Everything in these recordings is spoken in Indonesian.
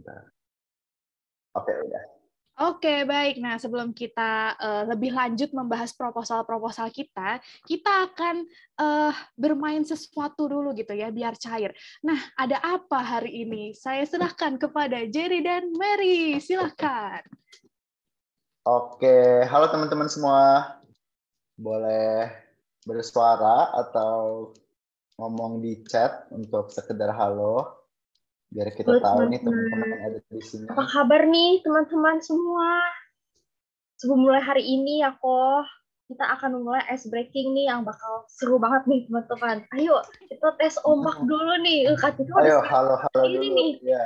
sebentar. Oke, udah. Oke, baik. Nah, sebelum kita lebih lanjut membahas proposal-proposal kita akan bermain sesuatu dulu gitu ya, biar cair. Nah, ada apa hari ini? Saya serahkan kepada Jerry dan Mary. Silahkan. Oke, halo teman-teman semua. Boleh bersuara atau ngomong di chat untuk sekedar halo, biar kita tahu nih teman-teman yang ada di sini. Apa kabar nih teman-teman semua? Sebelum mulai hari ini kita akan memulai ice breaking nih yang bakal seru banget nih teman-teman. Ayo kita tes ombak dulu nih. Ayo halo dulu. Nih. Ya.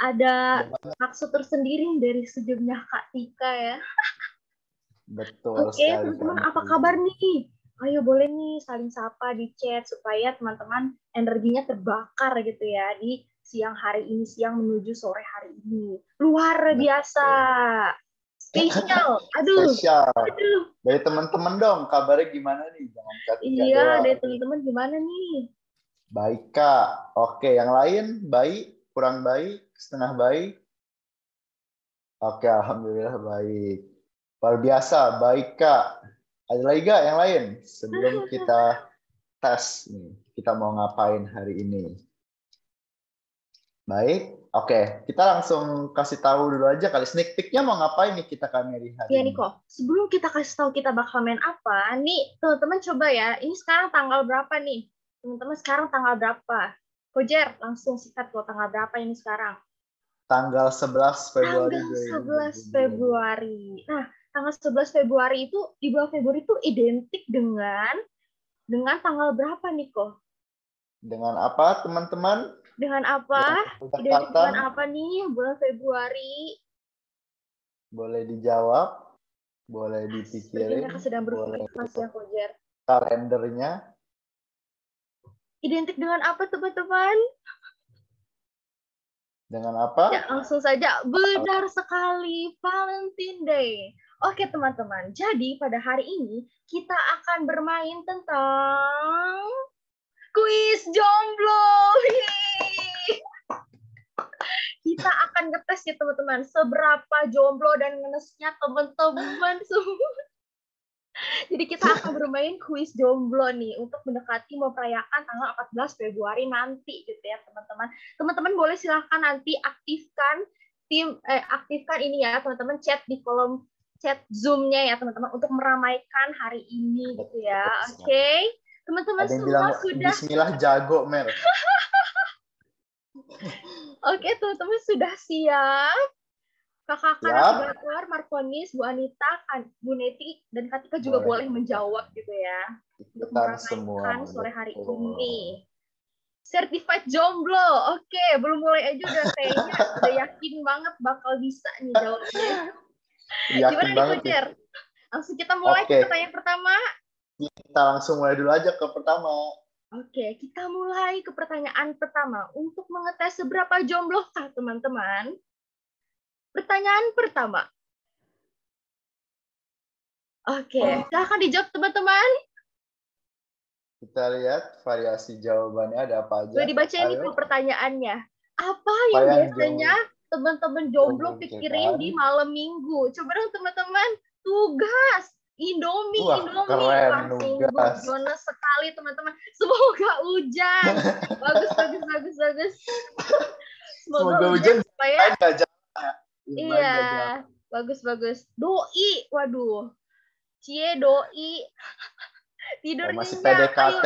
Ada maksud tersendiri dari sejumlah Kak Tika ya. Betul Oke, teman-teman apa kabar nih? Ayo boleh nih saling sapa di chat supaya teman-teman energinya terbakar gitu ya di siang hari ini, siang menuju sore hari ini. Luar biasa. Spesial. Spesial. Dari teman-teman dong, kabarnya gimana nih? Jangan iya, dari teman-teman gimana nih? Baik, Kak. Oke, yang lain baik, kurang baik, setengah baik? Oke, alhamdulillah baik. Luar biasa, baik, Kak. Ada lagi gak yang lain? Sebelum kita tes nih, kita mau ngapain hari ini? Baik, oke. Kita langsung kasih tahu dulu aja kali. Sneak peek-nya mau ngapain nih kita hari ini? Iya nih kok, sebelum kita kasih tahu kita bakal main apa, nih teman-teman coba ya, ini sekarang tanggal berapa nih? Teman-teman sekarang tanggal berapa? Kojer, langsung sikat kok tanggal berapa ini sekarang? Tanggal 11 Februari. Tanggal 11 Februari. Nah, tanggal 11 Februari itu, di bulan Februari itu identik dengan tanggal berapa nih kok? Dengan apa teman-teman? Dengan apa? Identik dengan apa nih bulan Februari? Boleh dijawab, boleh dipikirin. Mereka sedang berpikir keras ya, Kojer. Kalendernya. Identik dengan apa teman-teman? Dengan apa? Ya, langsung saja. Benar sekali, Valentine Day. Oke, teman-teman. Jadi, pada hari ini, kita akan bermain tentang kuis jomblo. Kita akan ngetes ya, teman-teman. Seberapa jomblo dan ngenesnya teman-teman semua. Jadi kita akan bermain kuis jomblo nih untuk mendekati merayakan tanggal 14 Februari nanti gitu ya teman-teman. Teman-teman boleh silahkan nanti aktifkan ini ya teman-teman, chat di kolom chat Zoom-nya ya teman-teman untuk meramaikan hari ini gitu ya. Oke. Teman-teman semua sudah Bismillah jago, Mer. Oke, teman-teman sudah siap? Kakak sudah keluar, Markonis, Bu Anita, Bu Neti, dan Katika juga boleh menjawab gitu ya. Untuk meramaikan sore hari ini. Certified jomblo. Oke, belum mulai aja udah kayaknya udah yakin banget bakal bisa nih jawabnya. Gimana nih, Kojer? Langsung kita mulai ke pertanyaan pertama. Kita langsung mulai dulu aja ke pertama. Oke, kita mulai ke pertanyaan pertama. Untuk mengetes seberapa jomblo kah, teman-teman? Pertanyaan pertama. Oke, silahkan dijawab teman-teman. Kita lihat variasi jawabannya ada apa aja. Boleh dibacain nih pertanyaannya. Apa yang biasanya teman-teman jomblo pikirin di malam minggu? Coba dong teman-teman, tugas. Indomie. Keren, tugas. Jonas sekali teman-teman. Semoga hujan. Bagus. Semoga hujan supaya iya, bagus. Doi, waduh. Cie doi. Tidurnya masih PDKT.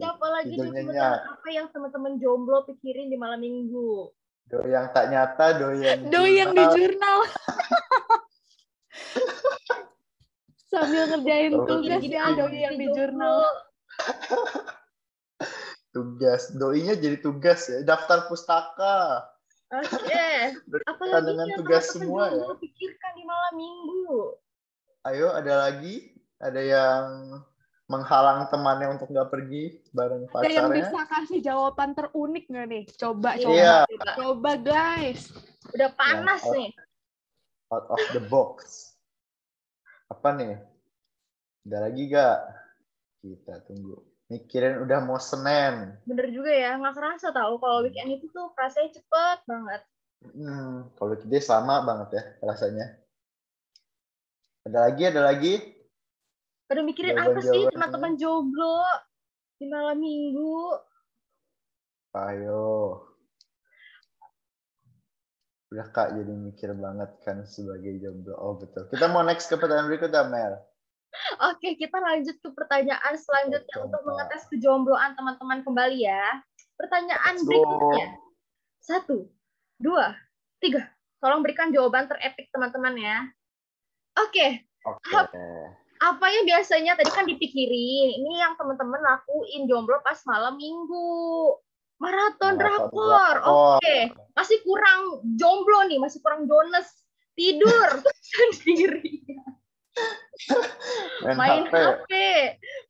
Siapa lagi nih teman-teman? Apa yang teman-teman jomblo pikirin di malam minggu? Doi yang tak nyata, doi yang di jurnal. Sambil ngerjain tugas ya, doi yang di jurnal. Tugas, doinya jadi tugas ya. Daftar pustaka. Oke. Apalagi dengan tugas semua ya. Pikirkan di malam minggu. Ayo, ada lagi? Ada yang menghalang temannya untuk nggak pergi bareng pacarnya? Ada yang bisa kasih jawaban terunik nggak nih? Coba. Coba guys. Udah panas nih. Out of the box. Apa nih? Ada lagi nggak? Kita tunggu. Mikirin udah mau Senin. Bener juga ya, nggak kerasa tahu kalau weekend itu tuh rasanya cepet banget. Kalau dia sama banget ya rasanya. Ada lagi. Pada mikirin apa sih Jawaban-jawabannya. teman-teman jomblo di malam minggu? Ayo. Udah Kak jadi mikir banget kan sebagai jomblo. Oh betul. Kita mau next ke pertanyaan berikutnya, Mel. Oke, kita lanjut ke pertanyaan selanjutnya Betul, untuk Kak. mengetes kejombloan teman-teman kembali ya. Pertanyaan Let's go. berikutnya. 1, 2, 3. Tolong berikan jawaban terepik teman-teman ya. Oke. Oke. Apa yang biasanya tadi kan dipikirin, ini yang teman-teman lakuin jomblo pas malam minggu. Maraton drakor. Oke. Masih kurang jomblo nih, masih kurang jones. Tidur sendiri. Main HP.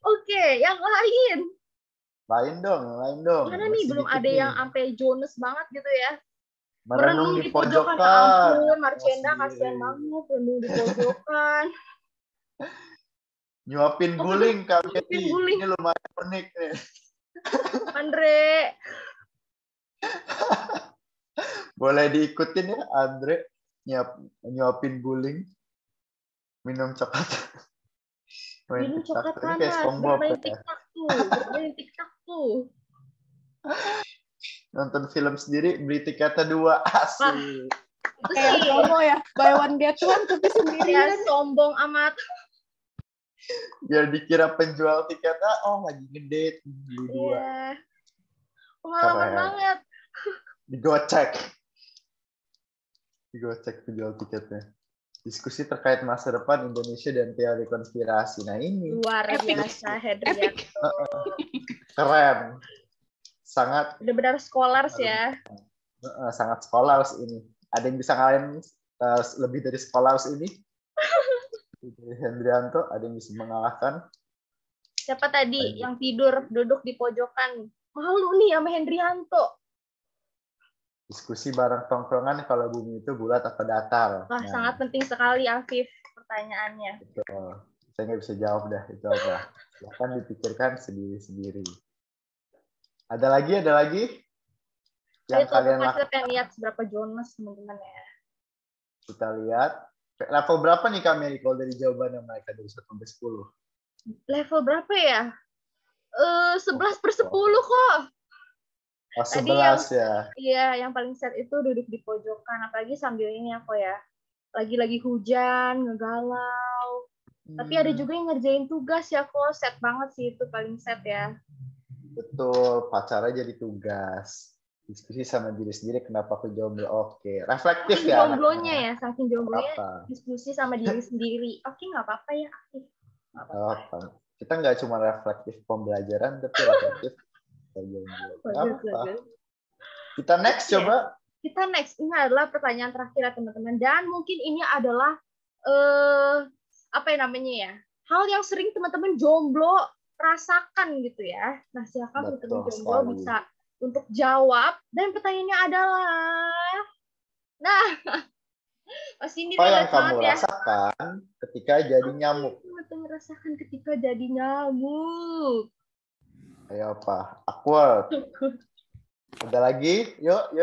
Oke, yang lain. Lain dong. Mana nih belum ada yang sampai jones banget gitu ya. Merenung di pojokan. Ampun, Marcenda kasihan banget merenung di pojokan. Nyuapin guling kami. Ini lumayan unik nih. Andre. Boleh diikutin ya, Andre. Nyuapin guling. Minum coklat. Minum coklat panas. Bermain TikTok tuh. Nonton film sendiri, beli tiketnya 2. Asik. Kayak promo ya, buy one get one tapi sendirian. Ya, sombong amat. Biar dikira penjual tiketnya, oh lagi ngedate, beli 2. Iya. Pengalaman banget. Digocek penjual tiketnya. Diskusi terkait masa depan Indonesia dan teori konspirasi. Nah ini. Luar biasa, Hendrianto. Keren. Sangat. Benar-benar scholars ya. Sangat scholars ini. Ada yang bisa ngalahin lebih dari scholars ini? Hendrianto, ada yang bisa mengalahkan? Siapa tadi yang tidur duduk di pojokan? Malu nih sama Hendrianto. Diskusi bareng tongkrongan kalau bumi itu bulat atau datar. Wah, sangat penting sekali, Afif, pertanyaannya. Betul. Saya nggak bisa jawab dah itu apa. Silahkan dipikirkan sendiri-sendiri. Ada lagi? Yang kalian lakukan. Kita lihat seberapa jones teman-teman ya. Kita lihat. Level berapa nih kami kalau dari jawabannya mereka dari 1 sampai 10? Level berapa ya? 11/10 kok. Oh, 11 ya. Iya, yang paling set itu duduk di pojokan, apalagi sambil ini apa ya? Lagi hujan, ngegalau. Tapi ada juga yang ngerjain tugas ya kok, set banget sih itu paling set ya. Betul, pacarnya jadi tugas. Diskusi sama diri sendiri kenapa aku jomblo. Oke, reflektif ya. Jomblonya ya, saking jomblonya diskusi sama diri sendiri. Oke, nggak apa-apa ya. Kita nggak cuma reflektif pembelajaran, tapi reflektif Kita next coba. Kita next. Ini adalah pertanyaan terakhir ya teman-teman. Dan mungkin ini adalah apa yang namanya ya? Hal yang sering teman-teman jomblo rasakan gitu ya. Nah, silakan teman-teman jomblo bisa untuk jawab. Dan pertanyaannya adalah, nah, pasti ini apa yang kamu rasakan ketika jadi nyamuk? Teman-teman rasakan ketika jadi nyamuk. Ayo apa? Awkward. Ada lagi? Yuk.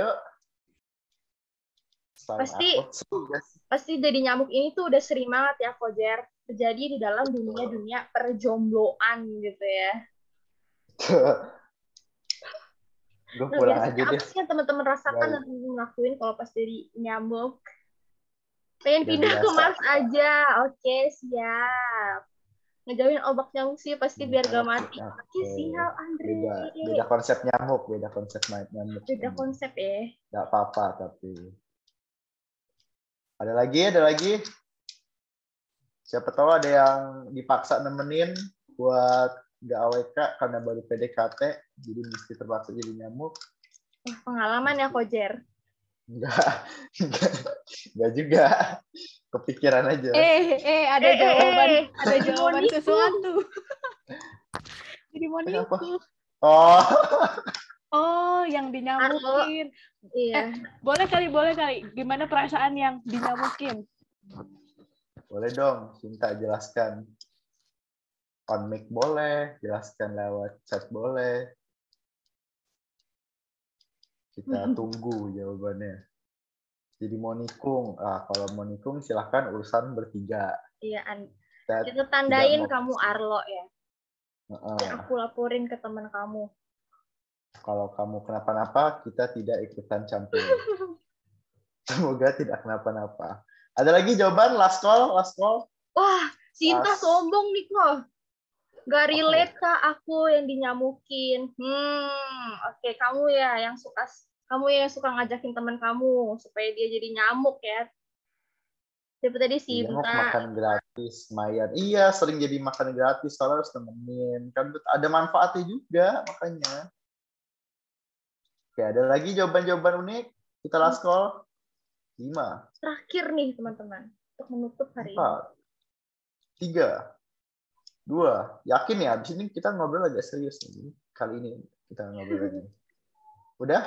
Pasti jadi nyamuk ini tuh udah sering banget ya, Kojer. Terjadi di dalam dunia perjombloan gitu ya. Gue pulang aja deh. Apa sih yang teman-teman rasakan dan ngelakuin kalau pas jadi nyamuk? Pengen pindah ke Mars aja. Oke, siap. Ngejauhin obat nyamuk sih pasti biar gak mati. Oke, siap, Andre. Beda konsep nyamuk, beda konsep nyamuk. Beda konsep ya. Gak apa-apa tapi. Ada lagi? Siapa tahu ada yang dipaksa nemenin buat gak AWK karena baru PDKT, jadi mesti terpaksa jadi nyamuk. Wah, pengalaman ya, Kojer? Enggak juga. Kepikiran aja. Ada jawaban sesuatu. Jadi mau nipu. Oh, yang dinyamukin. Iya. Boleh kali. Gimana perasaan yang dinyamukin? Boleh dong, Cinta jelaskan. On mic boleh, jelaskan lewat chat boleh. Kita tunggu jawabannya. Jadi mau nikung. Kalau mau nikung silahkan urusan bertiga. Iya, Kita kita tidak tandain mau kamu kasih. Arlo ya. Dan aku laporin ke teman kamu. Kalau kamu kenapa-napa, kita tidak ikutan campur. Semoga tidak kenapa-napa. Ada lagi jawaban? Last call? Last call? Wah, Sinta Last. sombong nih kok. Gak relate Oh. kak aku yang dinyamukin. Oke, kamu yang suka ngajakin teman kamu supaya dia jadi nyamuk ya. Siapa tadi Iya, mau Sinta? makan gratis, Mayan. Iya, sering jadi makan gratis, soalnya harus temenin. Kan ada manfaatnya juga, makanya. Oke, ada lagi jawaban-jawaban unik? Kita last call. 5. Terakhir nih teman-teman untuk menutup hari 4. 3. 2. Yakin ya, abis ini kita ngobrol agak serius nih. Kali ini kita ngobrol lagi. Udah?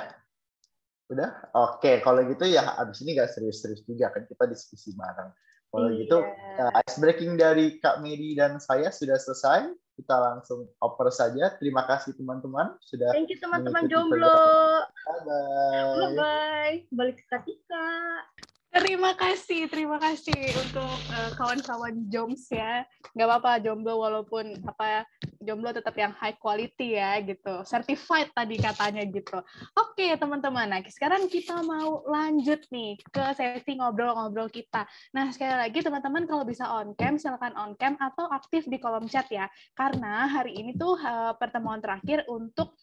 Udah? Oke, kalau gitu ya abis ini nggak serius-serius juga, kan kita diskusi bareng. Kalau gitu, ice breaking dari Kak Medi dan saya sudah selesai. Kita langsung oper saja. Terima kasih teman-teman sudah Thank you teman-teman mengikuti jomblo. perjalanan. Bye-bye. Bye-bye. Balik ke Katika. Terima kasih untuk kawan-kawan Joms ya. Nggak apa-apa jomblo walaupun jomblo tetap yang high quality ya gitu. Certified tadi katanya gitu. Oke teman-teman, nah sekarang kita mau lanjut nih ke sesi ngobrol-ngobrol kita. Nah sekali lagi teman-teman kalau bisa on cam silakan on cam atau aktif di kolom chat ya. Karena hari ini tuh pertemuan terakhir untuk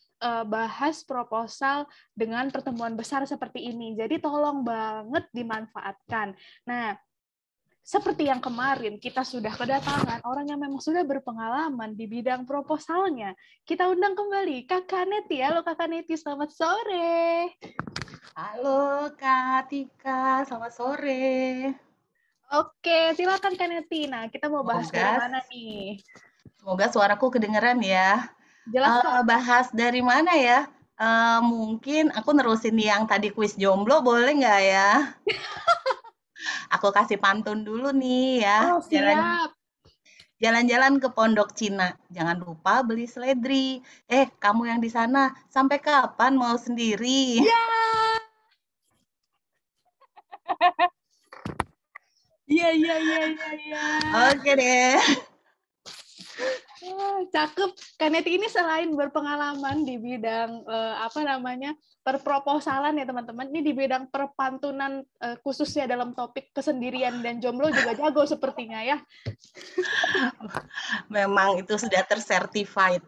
bahas proposal dengan pertemuan besar seperti ini. Jadi tolong banget dimanfaatkan. Nah, seperti yang kemarin kita sudah kedatangan orang yang memang sudah berpengalaman di bidang proposalnya. Kita undang kembali Kakak Neti. Halo Kakak Neti, selamat sore. Halo Kak Tika, selamat sore. Oke, silakan Kak Neti. Nah, kita mau bahas dari mana nih? Semoga suaraku kedengeran ya. Jelas Kak. Bahas dari mana ya? Mungkin aku nerusin yang tadi kuis jomblo, boleh nggak ya? Aku kasih pantun dulu nih ya. Oh, siap. Jalan-jalan ke Pondok Cina, jangan lupa beli seledri. Kamu yang di sana, sampai kapan mau sendiri? Ya. Iya. Oke deh. Cakep. Kaneti ini selain berpengalaman di bidang perproposalan ya teman-teman, ini di bidang perpantunan khususnya dalam topik kesendirian dan jomblo juga jago sepertinya ya. Memang itu sudah tersertified.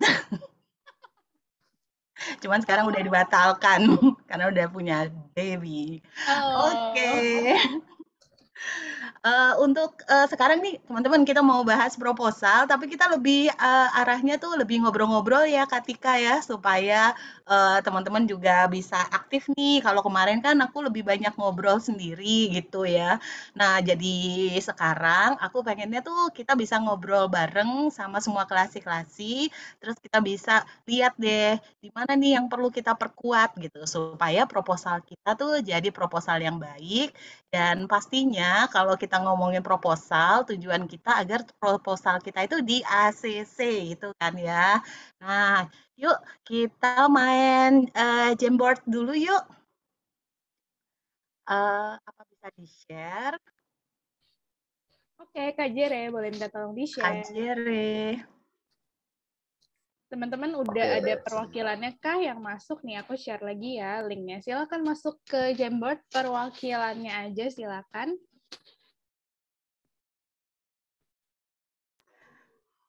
Cuman sekarang udah dibatalkan karena udah punya baby. Oke. Untuk sekarang nih teman-teman kita mau bahas proposal, tapi kita lebih arahnya tuh lebih ngobrol-ngobrol ya Kak Tika ya, supaya teman-teman juga bisa aktif nih. Kalau kemarin kan aku lebih banyak ngobrol sendiri gitu ya. Nah jadi sekarang aku pengennya tuh kita bisa ngobrol bareng sama semua klasi-klasi, terus kita bisa lihat deh di mana nih yang perlu kita perkuat gitu, supaya proposal kita tuh jadi proposal yang baik. Dan pastinya kalau kita ngomongin proposal, tujuan kita agar proposal kita itu di ACC itu kan ya. Nah, yuk kita main Jamboard dulu yuk. Apa bisa di-share? Oke, Kak Jere, boleh minta tolong di-share. Kak Jere. Teman-teman udah ada perwakilannya kah yang masuk nih? Aku share lagi ya linknya. Silakan masuk ke Jamboard perwakilannya aja, silakan.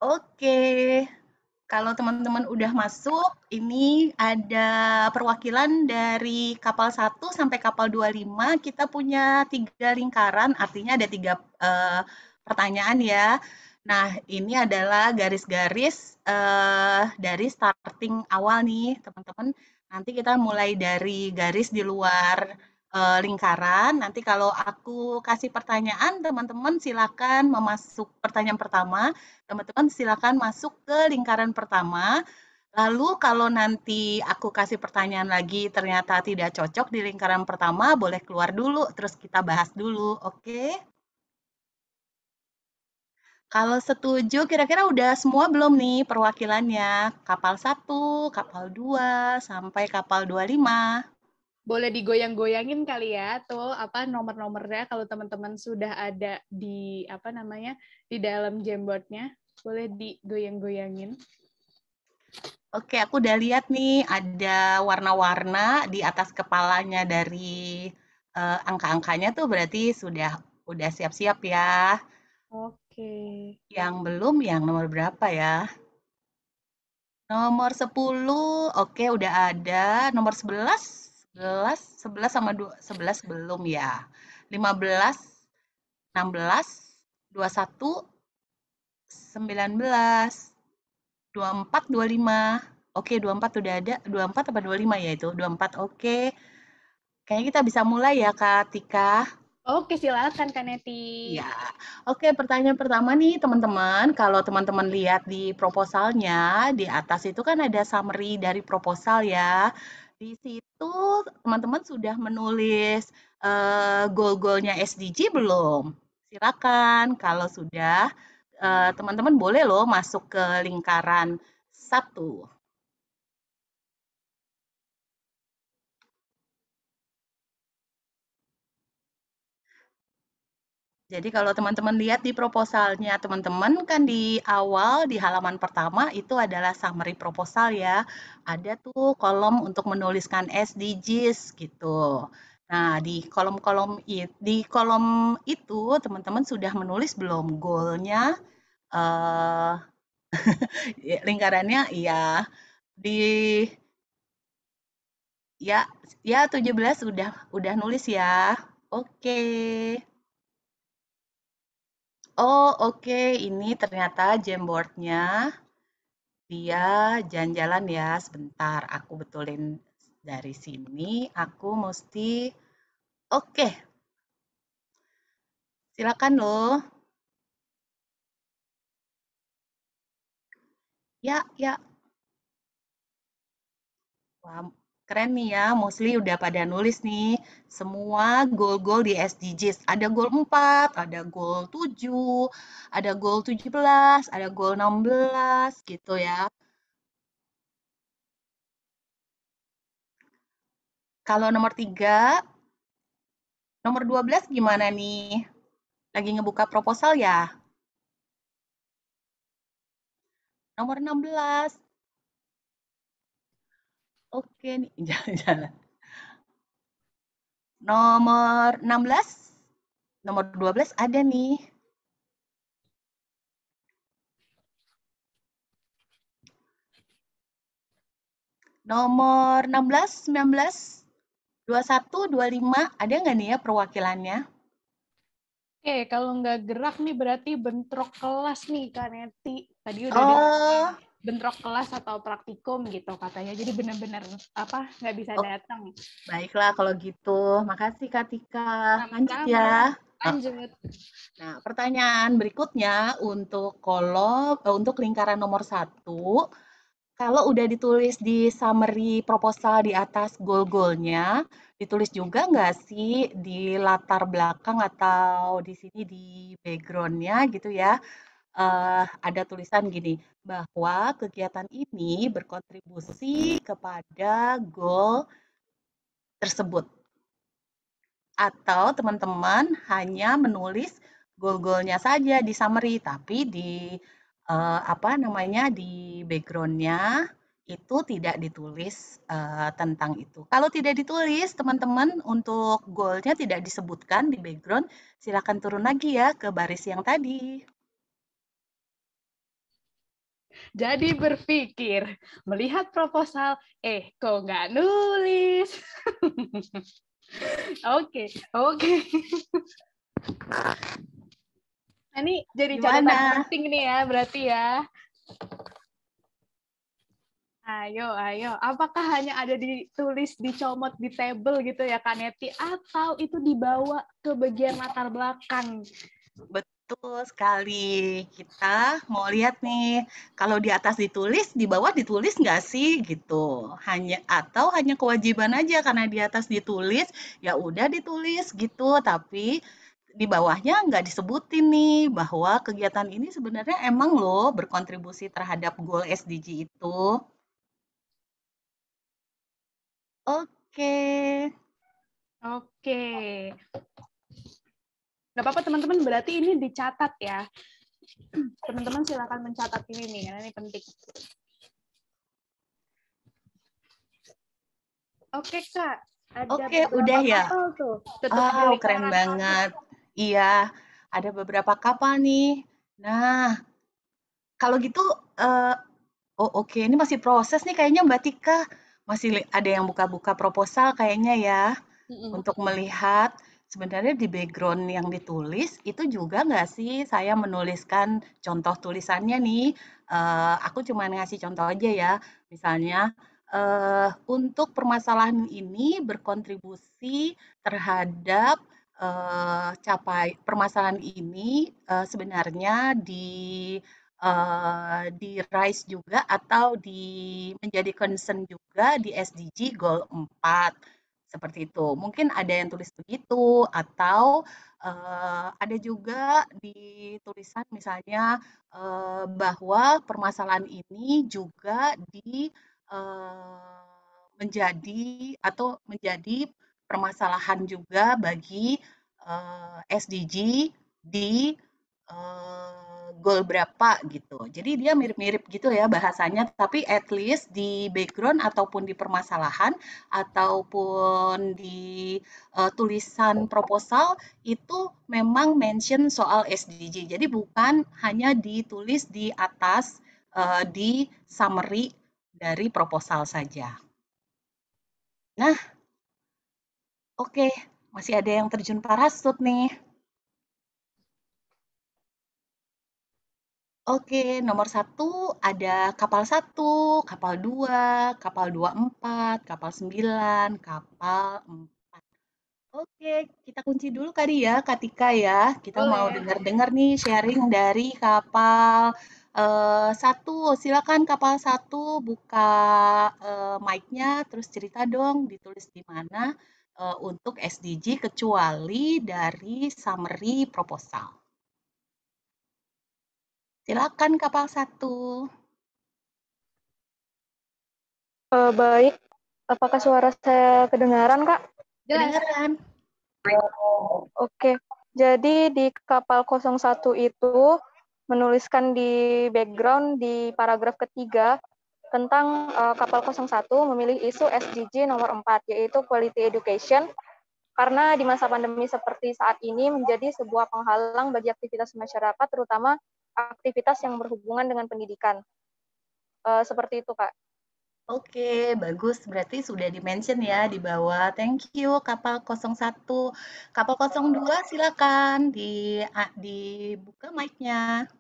Oke. Kalau teman-teman udah masuk, ini ada perwakilan dari kapal 1 sampai kapal 25. Kita punya 3 lingkaran, artinya ada 3 pertanyaan ya. Nah, ini adalah garis-garis dari starting awal nih, teman-teman. Nanti kita mulai dari garis di luar lingkaran. Nanti kalau aku kasih pertanyaan, teman-teman silakan memasuk pertanyaan pertama. Teman-teman silakan masuk ke lingkaran pertama. Lalu kalau nanti aku kasih pertanyaan lagi ternyata tidak cocok di lingkaran pertama, boleh keluar dulu, terus kita bahas dulu, oke? Kalau setuju, kira-kira udah semua belum nih perwakilannya? Kapal 1, kapal 2, sampai kapal 25. Boleh digoyang-goyangin kali ya tuh apa nomor-nomornya kalau teman-teman sudah ada di apa namanya di dalam Jamboardnya, boleh digoyang-goyangin. Oke, aku udah lihat nih ada warna-warna di atas kepalanya dari angka-angkanya tuh berarti udah siap-siap ya. Oke. Yang belum yang nomor berapa ya? Nomor 10, oke udah ada. Nomor 11, 11 sama 11 belum ya. 15, 16, 21, 19, 24, 25. Oke, 24 udah ada. 24 apa 25 ya itu? 24, oke. Kayaknya kita bisa mulai ya, Kak Tika. Oke, silakan Kak Neti. Iya. Oke, pertanyaan pertama nih, teman-teman. Kalau teman-teman lihat di proposalnya, di atas itu kan ada summary dari proposal ya. Di situ teman-teman sudah menulis goal-goalnya SDG belum? Silakan. Kalau sudah, teman-teman boleh loh masuk ke lingkaran 1. Jadi kalau teman-teman lihat di proposalnya teman-teman kan di awal di halaman pertama itu adalah summary proposal ya. Ada tuh kolom untuk menuliskan SDGs gitu. Nah, di kolom itu teman-teman sudah menulis belum goalnya eh lingkarannya iya di ya ya 17 udah nulis ya. Oke. Oh, oke. Ini ternyata Jamboard-nya. Dia jalan-jalan ya. Sebentar, aku betulin dari sini. Aku mesti... Oke, silakan loh. Ya, ya. Wah, keren nih ya. Mostly udah pada nulis nih. Semua goal-goal di SDGs. Ada goal 4, ada goal 7, ada goal 17, ada goal 16 gitu ya. Kalau nomor 3, nomor 12 gimana nih? Lagi ngebuka proposal ya? Nomor 16. Oke nih, jalan-jalan. Nomor 16, nomor 12 ada nih. Nomor 16, 19, 21, 25, ada nggak nih ya perwakilannya? Oke, kalau nggak gerak nih berarti bentrok kelas nih Kak Neti. Tadi udah Oh, bentrok kelas atau praktikum gitu katanya. Jadi benar-benar apa nggak bisa oh, datang. baiklah kalau gitu. Makasih Kak Tika. Lanjut Sama-sama. ya. Lanjut. Nah, pertanyaan berikutnya untuk untuk lingkaran nomor 1. Kalau udah ditulis di summary proposal di atas goal-goalnya, ditulis juga nggak sih di latar belakang atau di sini di background-nya gitu ya, ada tulisan gini, bahwa kegiatan ini berkontribusi kepada goal tersebut. Atau teman-teman hanya menulis goal-goalnya saja di summary, tapi di apa namanya di background-nya itu tidak ditulis tentang itu. Kalau tidak ditulis, teman-teman untuk goal-nya tidak disebutkan di background, silakan turun lagi ya ke baris yang tadi. Jadi berpikir, melihat proposal, kok nggak nulis? Oke, oke. Nah, ini jadi catatan Gimana? penting nih ya, berarti ya. Ayo. Apakah hanya ada ditulis, dicomot di table gitu ya, Kak Neti? Atau itu dibawa ke bagian latar belakang? Betul sekali. Kita mau lihat nih, kalau di atas ditulis, di bawah ditulis nggak sih gitu. Hanya kewajiban aja karena di atas ditulis, ya udah ditulis gitu. Tapi di bawahnya nggak disebutin nih bahwa kegiatan ini sebenarnya emang loh berkontribusi terhadap goal SDG itu. Oke. Oke. Nggak apa-apa teman-teman, berarti ini dicatat ya. Teman-teman silakan mencatat ini nih, karena ini penting. Oke Kak, ada Oke, beberapa udah ya. kapal tuh. Tetap di Wow, lingkaran keren satu. banget. Iya, ada beberapa kapal nih. Nah, kalau gitu, oke, ini masih proses nih kayaknya Mbak Tika. Masih ada yang buka-buka proposal kayaknya ya, untuk melihat sebenarnya di background yang ditulis itu juga nggak sih saya menuliskan contoh tulisannya nih. Aku cuma ngasih contoh aja ya. Misalnya, untuk permasalahan ini berkontribusi terhadap permasalahan ini sebenarnya di RISE juga atau menjadi concern juga di SDG Goal 4 seperti itu. Mungkin ada yang tulis begitu atau ada juga di tulisan misalnya bahwa permasalahan ini juga menjadi permasalahan juga bagi SDG di goal berapa gitu. Jadi dia mirip-mirip gitu ya bahasanya, tapi at least di background ataupun di permasalahan ataupun di tulisan proposal itu memang mention soal SDG. Jadi bukan hanya ditulis di atas di summary dari proposal saja. Nah, oke, masih ada yang terjun parasut nih. Oke, nomor 1 ada kapal 1, kapal 2, kapal 24, kapal 9, kapal 4. Oke, kita kunci dulu kali ya, Kak Tika ya. Kita mau Boleh. dengar-dengar nih sharing dari kapal 1. Silakan kapal 1 buka mic-nya, terus cerita dong ditulis di mana untuk SDG kecuali dari summary proposal. Silakan kapal 1. Baik, apakah suara saya kedengaran, Kak? Kedengaran. Oke, jadi di kapal 01 itu menuliskan di background di paragraf ketiga tentang kapal 01 memilih isu SDG nomor 4, yaitu Quality Education, karena di masa pandemi seperti saat ini menjadi sebuah penghalang bagi aktivitas masyarakat, terutama aktivitas yang berhubungan dengan pendidikan. Seperti itu, Kak. Oke, bagus. Berarti sudah di-mention ya di bawah. Thank you, kapal 01. Kapal 02, silakan dibuka mic-nya.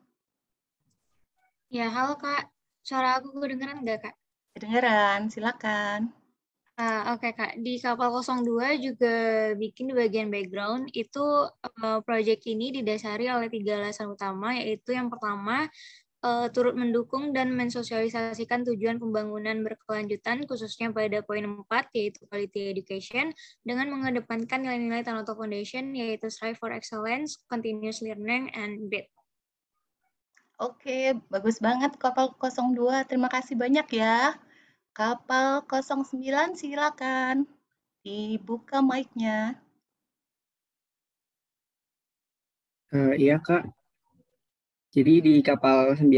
Ya, halo Kak. Suara aku kedengeran nggak, Kak? Kedengeran, silakan. Oke, Kak. Di kapal 02 juga bikin di bagian background, itu proyek ini didasari oleh 3 alasan utama, yaitu yang pertama, turut mendukung dan mensosialisasikan tujuan pembangunan berkelanjutan, khususnya pada poin 4, yaitu quality education, dengan mengedepankan nilai-nilai Tanoto Foundation, yaitu strive for excellence, continuous learning, and grit. Oke, bagus banget kapal 02. Terima kasih banyak ya. Kapal 09, silakan dibuka mic-nya. Iya, Kak. Jadi di kapal 9,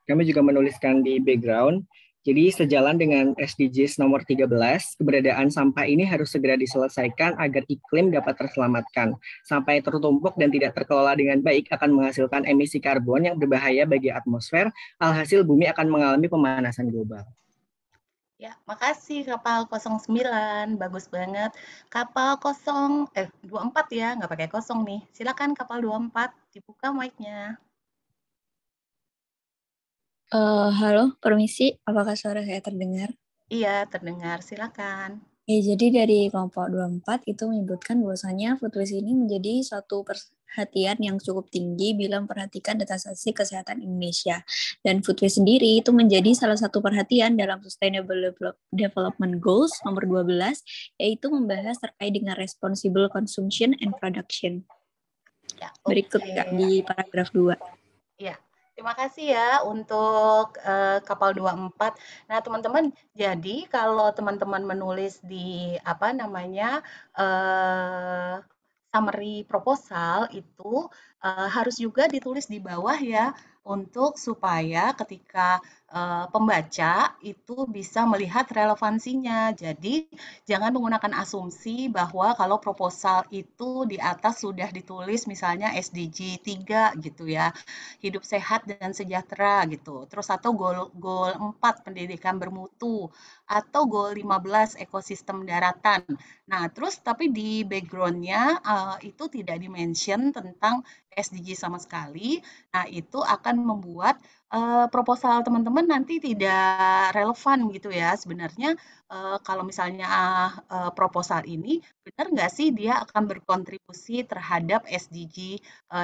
kami juga menuliskan di background. Jadi sejalan dengan SDGs nomor 13, keberadaan sampah ini harus segera diselesaikan agar iklim dapat terselamatkan. Sampah yang tertumpuk dan tidak terkelola dengan baik akan menghasilkan emisi karbon yang berbahaya bagi atmosfer, alhasil bumi akan mengalami pemanasan global. Ya, makasih kapal 09, bagus banget. Kapal 24 ya, nggak pakai kosong nih. Silakan kapal 24, dibuka mic-nya. Halo, permisi, apakah suara saya terdengar? Iya, terdengar. Silakan. Jadi dari kelompok 24 itu menyebutkan bahwasanya food waste ini menjadi suatu perhatian yang cukup tinggi bila memperhatikan data statistik kesehatan Indonesia. Dan food waste sendiri itu menjadi salah satu perhatian dalam Sustainable Development Goals nomor 12, yaitu membahas terkait dengan responsible consumption and production. Ya, Berikut Kak, di paragraf 2. Ya, Terima kasih ya untuk kapal 24. Nah, teman-teman, jadi kalau teman-teman menulis di apa namanya summary proposal itu harus juga ditulis di bawah ya untuk supaya ketika pembaca itu bisa melihat relevansinya. Jadi, jangan menggunakan asumsi bahwa kalau proposal itu di atas sudah ditulis misalnya SDG 3 gitu ya, hidup sehat dan sejahtera gitu. Terus atau goal 4 pendidikan bermutu atau goal 15 ekosistem daratan. Nah, terus tapi di background-nya itu tidak di-mention tentang SDG sama sekali. Nah, itu akan membuat proposal teman-teman nanti tidak relevan gitu ya. Sebenarnya kalau misalnya proposal ini benar nggak sih dia akan berkontribusi terhadap SDG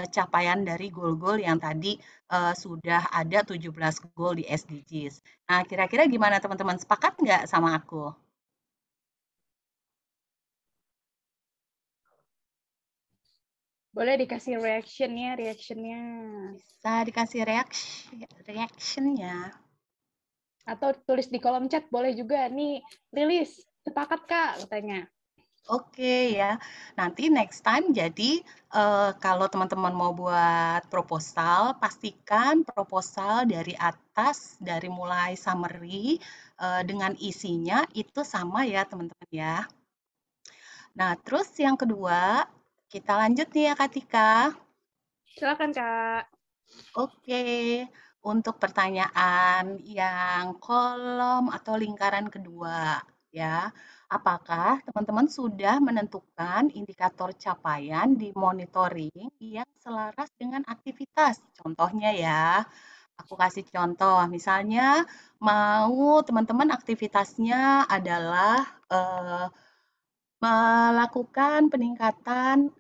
capaian dari goal-goal yang tadi sudah ada 17 goal di SDGs. Nah, kira-kira gimana teman-teman? Sepakat nggak sama aku? Boleh dikasih reactionnya. Bisa dikasih reaction-nya. Atau tulis di kolom chat boleh juga. Nih, Lilis, sepakat Kak katanya. Oke ya, nanti next time jadi kalau teman-teman mau buat proposal, pastikan proposal dari atas, dari mulai summary dengan isinya itu sama ya teman-teman ya. Nah, terus yang kedua, kita lanjut nih ya Kak Tika. Silakan Kak. Oke, untuk pertanyaan yang kolom atau lingkaran kedua ya. Apakah teman-teman sudah menentukan indikator capaian di monitoring yang selaras dengan aktivitas? Contohnya ya, aku kasih contoh, misalnya mau teman-teman aktivitasnya adalah melakukan peningkatan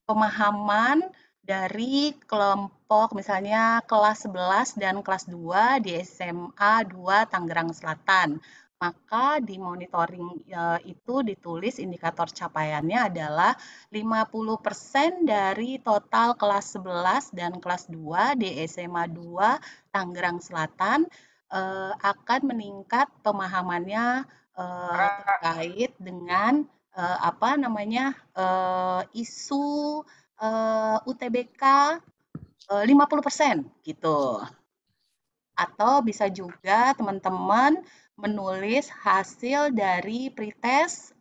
pemahaman dari kelompok misalnya kelas 11 dan kelas 2 di SMA 2 Tangerang Selatan. Maka di monitoring itu ditulis indikator capaiannya adalah 50% dari total kelas 11 dan kelas 2 di SMA 2 Tangerang Selatan akan meningkat pemahamannya terkait dengan apa namanya isu UTBK 50% gitu. Atau bisa juga teman-teman menulis hasil dari pretest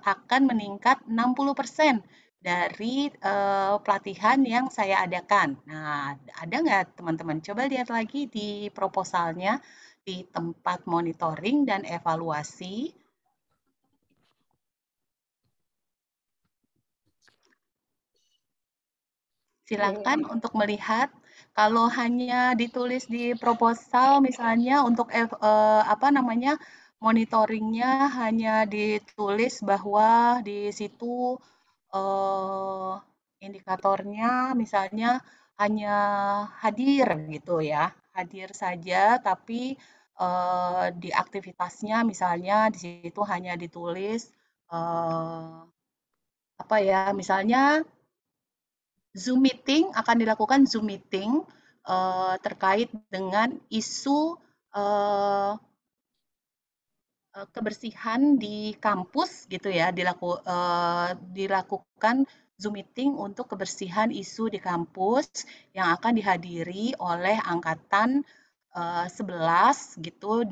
akan meningkat 60% dari pelatihan yang saya adakan. Nah, ada nggak teman-teman? Coba lihat lagi di proposalnya di tempat monitoring dan evaluasi. Silakan untuk melihat kalau hanya ditulis di proposal misalnya untuk apa namanya monitoringnya hanya ditulis bahwa di situ eh, indikatornya misalnya hanya hadir gitu ya, hadir saja tapi di aktivitasnya misalnya di situ hanya ditulis apa ya misalnya Zoom meeting akan dilakukan Zoom meeting terkait dengan isu eh, kebersihan di kampus gitu ya, dilakukan Zoom meeting untuk kebersihan isu di kampus yang akan dihadiri oleh angkatan 11 gitu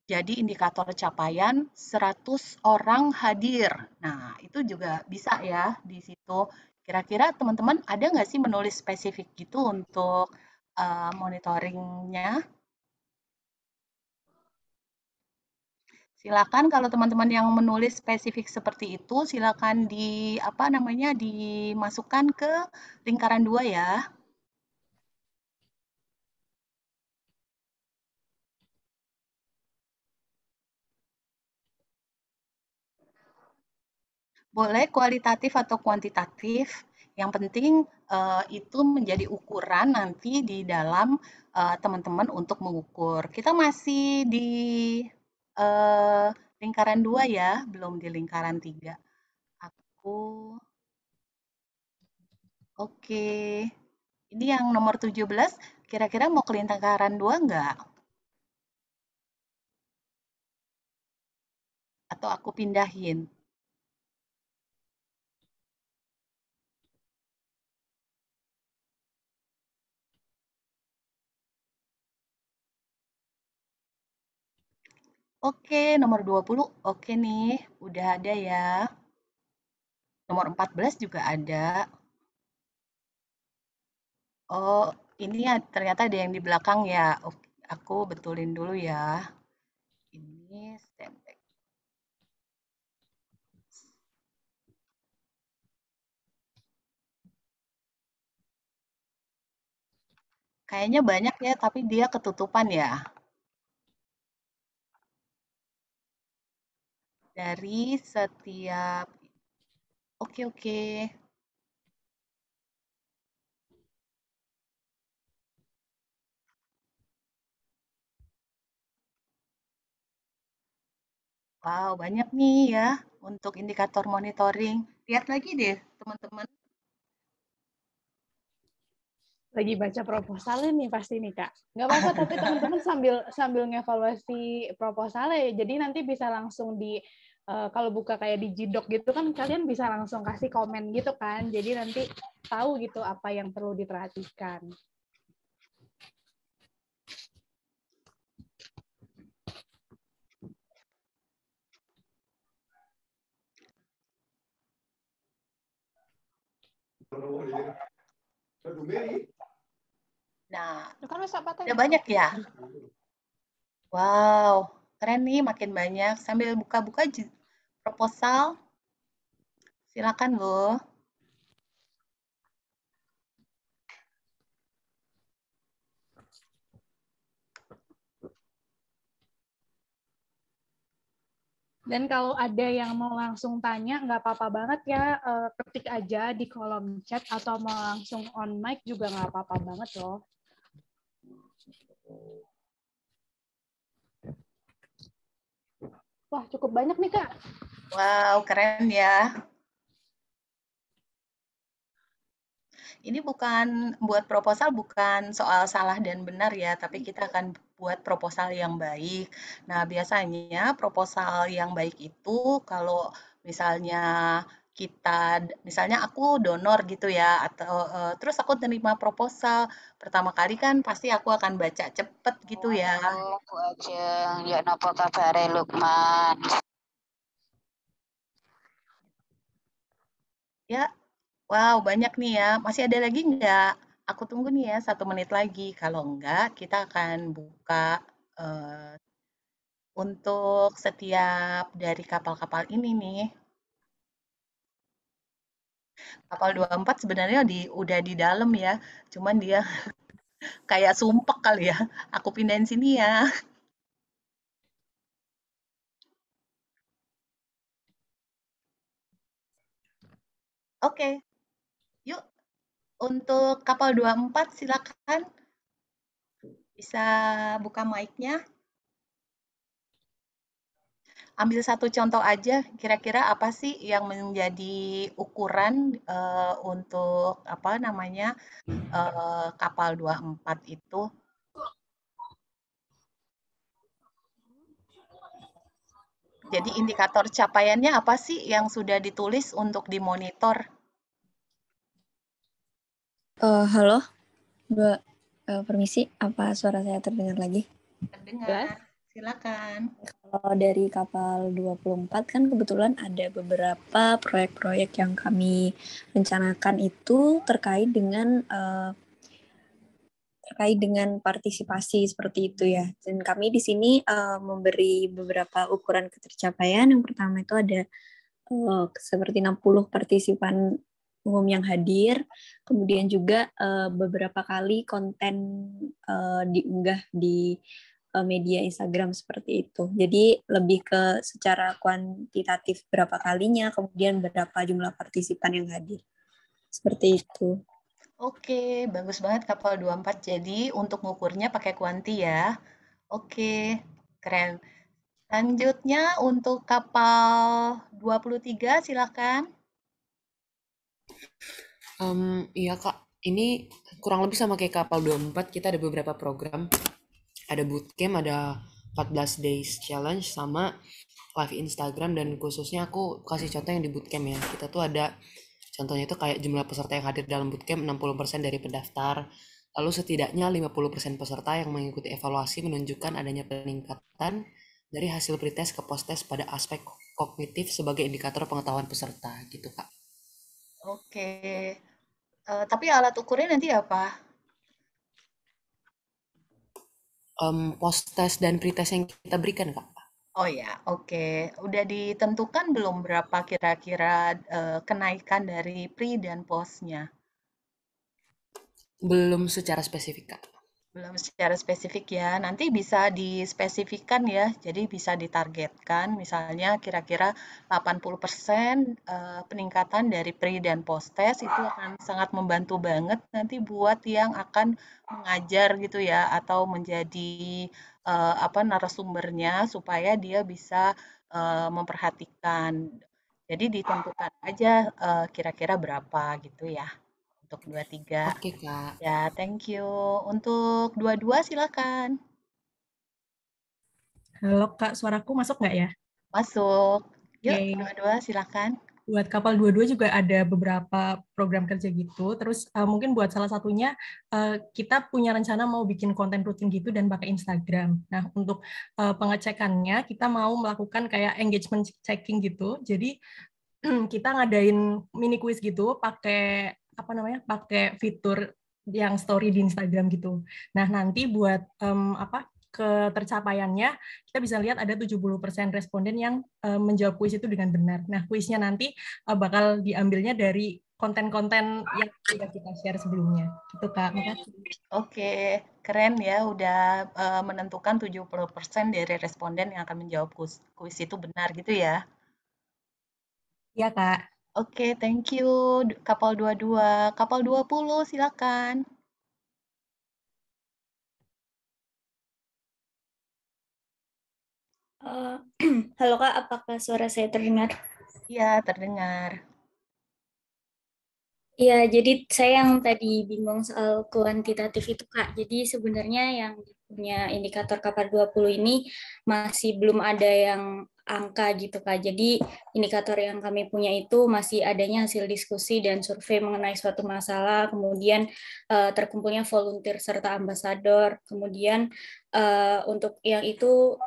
jadi indikator capaian 100 orang hadir. Nah, itu juga bisa ya di situ. Kira-kira teman-teman ada nggak sih menulis spesifik gitu untuk monitoringnya? Silakan kalau teman-teman yang menulis spesifik seperti itu, silakan di apa namanya dimasukkan ke lingkaran 2 ya. Boleh kualitatif atau kuantitatif, yang penting itu menjadi ukuran nanti di dalam teman-teman untuk mengukur. Kita masih di eh, lingkaran 2 ya, belum di lingkaran 3. Aku Oke. Ini yang nomor 17, kira-kira mau ke lingkaran 2 nggak? Atau aku pindahin? Oke, nomor 20. Oke nih, udah ada ya. Nomor 14 juga ada. Oh, ini ternyata ada yang di belakang ya. Oke, aku betulin dulu ya. Ini step back. Kayaknya banyak ya, tapi dia ketutupan ya. Dari setiap... Oke, oke. Wow, banyak nih ya untuk indikator monitoring. Lihat lagi deh, teman-teman. Lagi baca proposalnya nih pasti nih Kak. Nggak apa-apa, tapi teman-teman sambil sambil ngevaluasi proposalnya ya. Jadi nanti bisa langsung di kalau buka kayak di Jidok gitu kan kalian bisa langsung kasih komen gitu kan. Jadi nanti tahu gitu apa yang perlu diperhatikan. Nah, Itu kan masa apa udah banyak ya? Wow, keren nih makin banyak. Sambil buka-buka proposal, silakan loh. Dan kalau ada yang mau langsung tanya, nggak apa-apa banget ya, ketik aja di kolom chat atau mau langsung on mic juga nggak apa-apa banget loh. Wah, cukup banyak nih, Kak. Wow, keren ya. Ini bukan buat proposal, bukan soal salah dan benar ya, tapi kita akan buat proposal yang baik. Nah, biasanya proposal yang baik itu kalau misalnya misalnya aku donor gitu ya, atau terus aku terima proposal, pertama kali kan pasti aku akan baca cepet gitu ya. Halo, Bu Ajeng. Ya, nopo kabare Lukman? Ya, wow, banyak nih ya. Masih ada lagi nggak? Aku tunggu nih ya 1 menit lagi. Kalau enggak, kita akan buka eh, untuk setiap dari kapal-kapal ini nih. Kapal 24 sebenarnya udah di dalam ya. Cuman dia kayak sumpek kali ya. Aku pindahin sini ya. Oke, yuk. Untuk kapal 24 silakan bisa buka mic-nya. Ambil satu contoh aja, kira-kira apa sih yang menjadi ukuran untuk apa namanya kapal 24 itu? Jadi indikator capaiannya apa sih yang sudah ditulis untuk dimonitor? Halo, Mbak. Permisi, apa suara saya terdengar lagi? Terdengar, silakan. Kalau dari kapal 24 kan kebetulan ada beberapa proyek-proyek yang kami rencanakan itu terkait dengan partisipasi seperti itu ya. Dan kami di sini memberi beberapa ukuran ketercapaian. Yang pertama itu ada seperti 60 partisipan umum yang hadir, kemudian juga beberapa kali konten diunggah di media Instagram seperti itu. Jadi lebih ke secara kuantitatif berapa kalinya, kemudian berapa jumlah partisipan yang hadir. Seperti itu. Oke, bagus banget kapal 24. Jadi untuk ngukurnya pakai kuanti ya. Oke, keren. Selanjutnya untuk kapal 23 silakan. Iya Kak, ini kurang lebih sama kayak kapal 24, kita ada beberapa program. Ada bootcamp, ada 14 days challenge, sama live Instagram, dan khususnya aku kasih contoh yang di bootcamp ya. Kita tuh ada contohnya itu kayak jumlah peserta yang hadir dalam bootcamp 60% dari pendaftar. Lalu setidaknya 50% peserta yang mengikuti evaluasi menunjukkan adanya peningkatan dari hasil pretest ke post-test pada aspek kognitif sebagai indikator pengetahuan peserta gitu Kak. Oke. Tapi alat ukurnya nanti apa? Post-test dan pretest yang kita berikan Kak. Oh ya, oke. Udah ditentukan belum berapa kira-kira kenaikan dari pre dan postnya? Belum secara spesifik Kak. Belum secara spesifik ya. Nanti bisa dispesifikkan ya. Jadi bisa ditargetkan misalnya kira-kira 80% peningkatan dari pre dan post test itu akan sangat membantu banget nanti buat yang akan mengajar gitu ya atau menjadi narasumbernya supaya dia bisa memperhatikan. Jadi ditentukan aja kira-kira berapa gitu ya untuk 23. Oke Kak. Ya, thank you. Untuk 22 silakan. Halo Kak, suaraku masuk nggak ya? Masuk. Yuk, Oke. dua-dua silakan. Buat kapal 22 juga ada beberapa program kerja gitu. Terus mungkin buat salah satunya kita punya rencana mau bikin konten rutin gitu dan pakai Instagram. Nah, untuk pengecekannya kita mau melakukan kayak engagement checking gitu. Jadi kita ngadain mini quiz gitu pakai pakai fitur yang story di Instagram gitu. Nah, nanti buat ketercapaiannya kita bisa lihat ada 70% responden yang menjawab kuis itu dengan benar. Nah, kuisnya nanti bakal diambilnya dari konten-konten yang sudah kita share sebelumnya. Gitu Kak, makasih. Oke, keren ya udah menentukan 70% dari responden yang akan menjawab kuis itu benar gitu ya. Iya, Kak. Oke, thank you. Kapal 22. Kapal 20 silakan. Halo Kak, apakah suara saya terdengar? Iya, terdengar. Iya, jadi saya yang tadi bingung soal kuantitatif itu Kak. Jadi sebenarnya yang punya indikator kapal 20 ini masih belum ada yang angka gitu Kak. Jadi indikator yang kami punya itu masih adanya hasil diskusi dan survei mengenai suatu masalah, kemudian terkumpulnya volunteer serta ambasador, kemudian untuk yang itu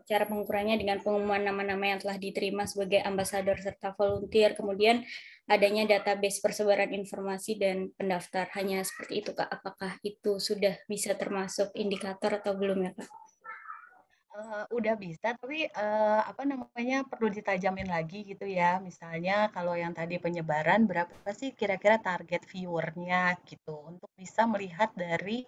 cara pengukurannya dengan pengumuman nama-nama yang telah diterima sebagai ambasador serta volunteer, kemudian adanya database persebaran informasi dan pendaftar. Hanya seperti itu Kak. Apakah itu sudah bisa termasuk indikator atau belum ya Kak? Udah bisa, tapi perlu ditajamin lagi gitu ya. Misalnya kalau yang tadi penyebaran, berapa sih kira-kira target viewernya gitu, untuk bisa melihat dari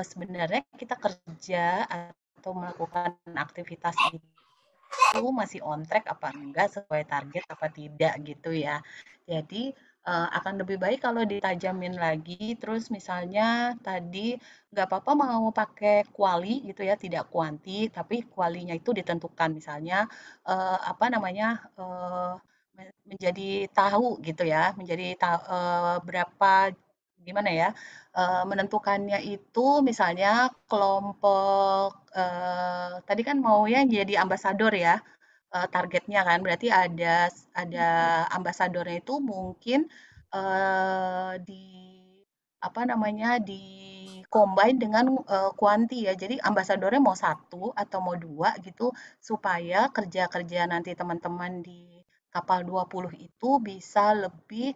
sebenarnya kita kerja atau melakukan aktivitas itu masih on track apa enggak, sesuai target apa tidak gitu ya. Jadi akan lebih baik kalau ditajamin lagi, terus misalnya tadi nggak apa-apa mau pakai kuali gitu ya, tidak kuanti, tapi kualinya itu ditentukan misalnya menjadi tahu gitu ya, menjadi berapa gimana ya, menentukannya itu misalnya kelompok tadi kan maunya jadi ambasador ya, targetnya kan, berarti ada ambasadornya itu mungkin di di-combine dengan kuanti ya. Jadi ambasadornya mau 1 atau mau 2 gitu, supaya kerja-kerja nanti teman-teman di kapal 20 itu bisa lebih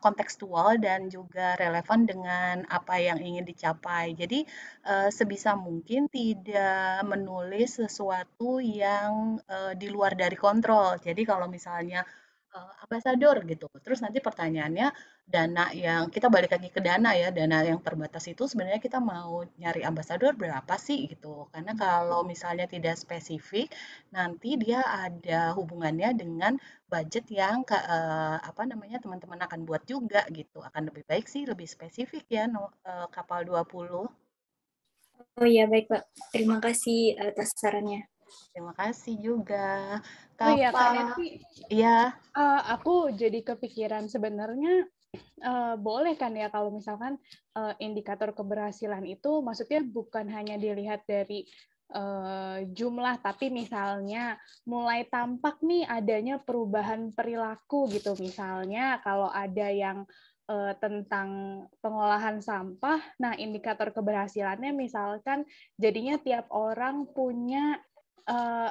kontekstual dan juga relevan dengan apa yang ingin dicapai. Jadi sebisa mungkin tidak menulis sesuatu yang di luar dari kontrol. Jadi kalau misalnya ambasador gitu, terus nanti pertanyaannya dana yang kita balik lagi ke dana ya, dana yang terbatas itu sebenarnya kita mau nyari ambasador berapa sih gitu. Karena kalau misalnya tidak spesifik, nanti dia ada hubungannya dengan budget yang teman-teman akan buat juga gitu. Akan lebih baik sih lebih spesifik ya kapal 20. Oh iya, baik Pak. Terima kasih atas sarannya. Terima kasih juga. Oh iya, Kak Kapal, Neti. iya. Aku jadi kepikiran sebenarnya boleh kan ya kalau misalkan indikator keberhasilan itu maksudnya bukan hanya dilihat dari jumlah, tapi misalnya mulai tampak nih adanya perubahan perilaku gitu. Misalnya kalau ada yang tentang pengolahan sampah, nah indikator keberhasilannya misalkan jadinya tiap orang punya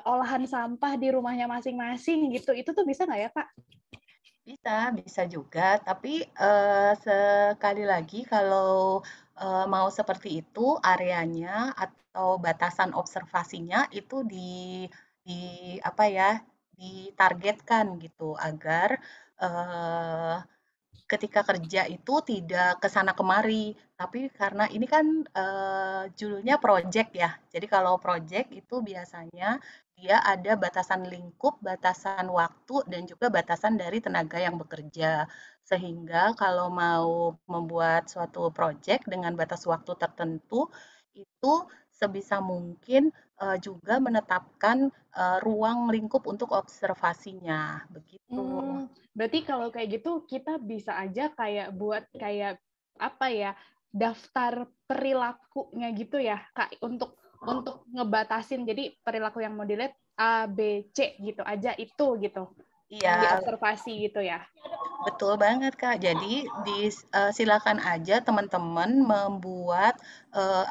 olahan sampah di rumahnya masing-masing gitu. Itu tuh bisa nggak ya, Kak? Bisa juga. Tapi sekali lagi kalau mau seperti itu, areanya atau batasan observasinya itu di apa ya, ditargetkan gitu agar eh, ketika kerja itu tidak ke sana kemari, tapi karena ini kan judulnya project ya. Jadi kalau project itu biasanya dia ada batasan lingkup, batasan waktu, dan juga batasan dari tenaga yang bekerja. Sehingga kalau mau membuat suatu project dengan batas waktu tertentu, itu sebisa mungkin juga menetapkan ruang lingkup untuk observasinya, begitu. Berarti kalau kayak gitu kita bisa aja kayak buat kayak apa ya, daftar perilakunya gitu ya, Kak, untuk ngebatasin. Jadi perilaku yang mau dilihat A, B, C gitu aja itu gitu. Yang Iya, diobservasi gitu ya. betul banget, Kak. Jadi silakan aja teman-teman membuat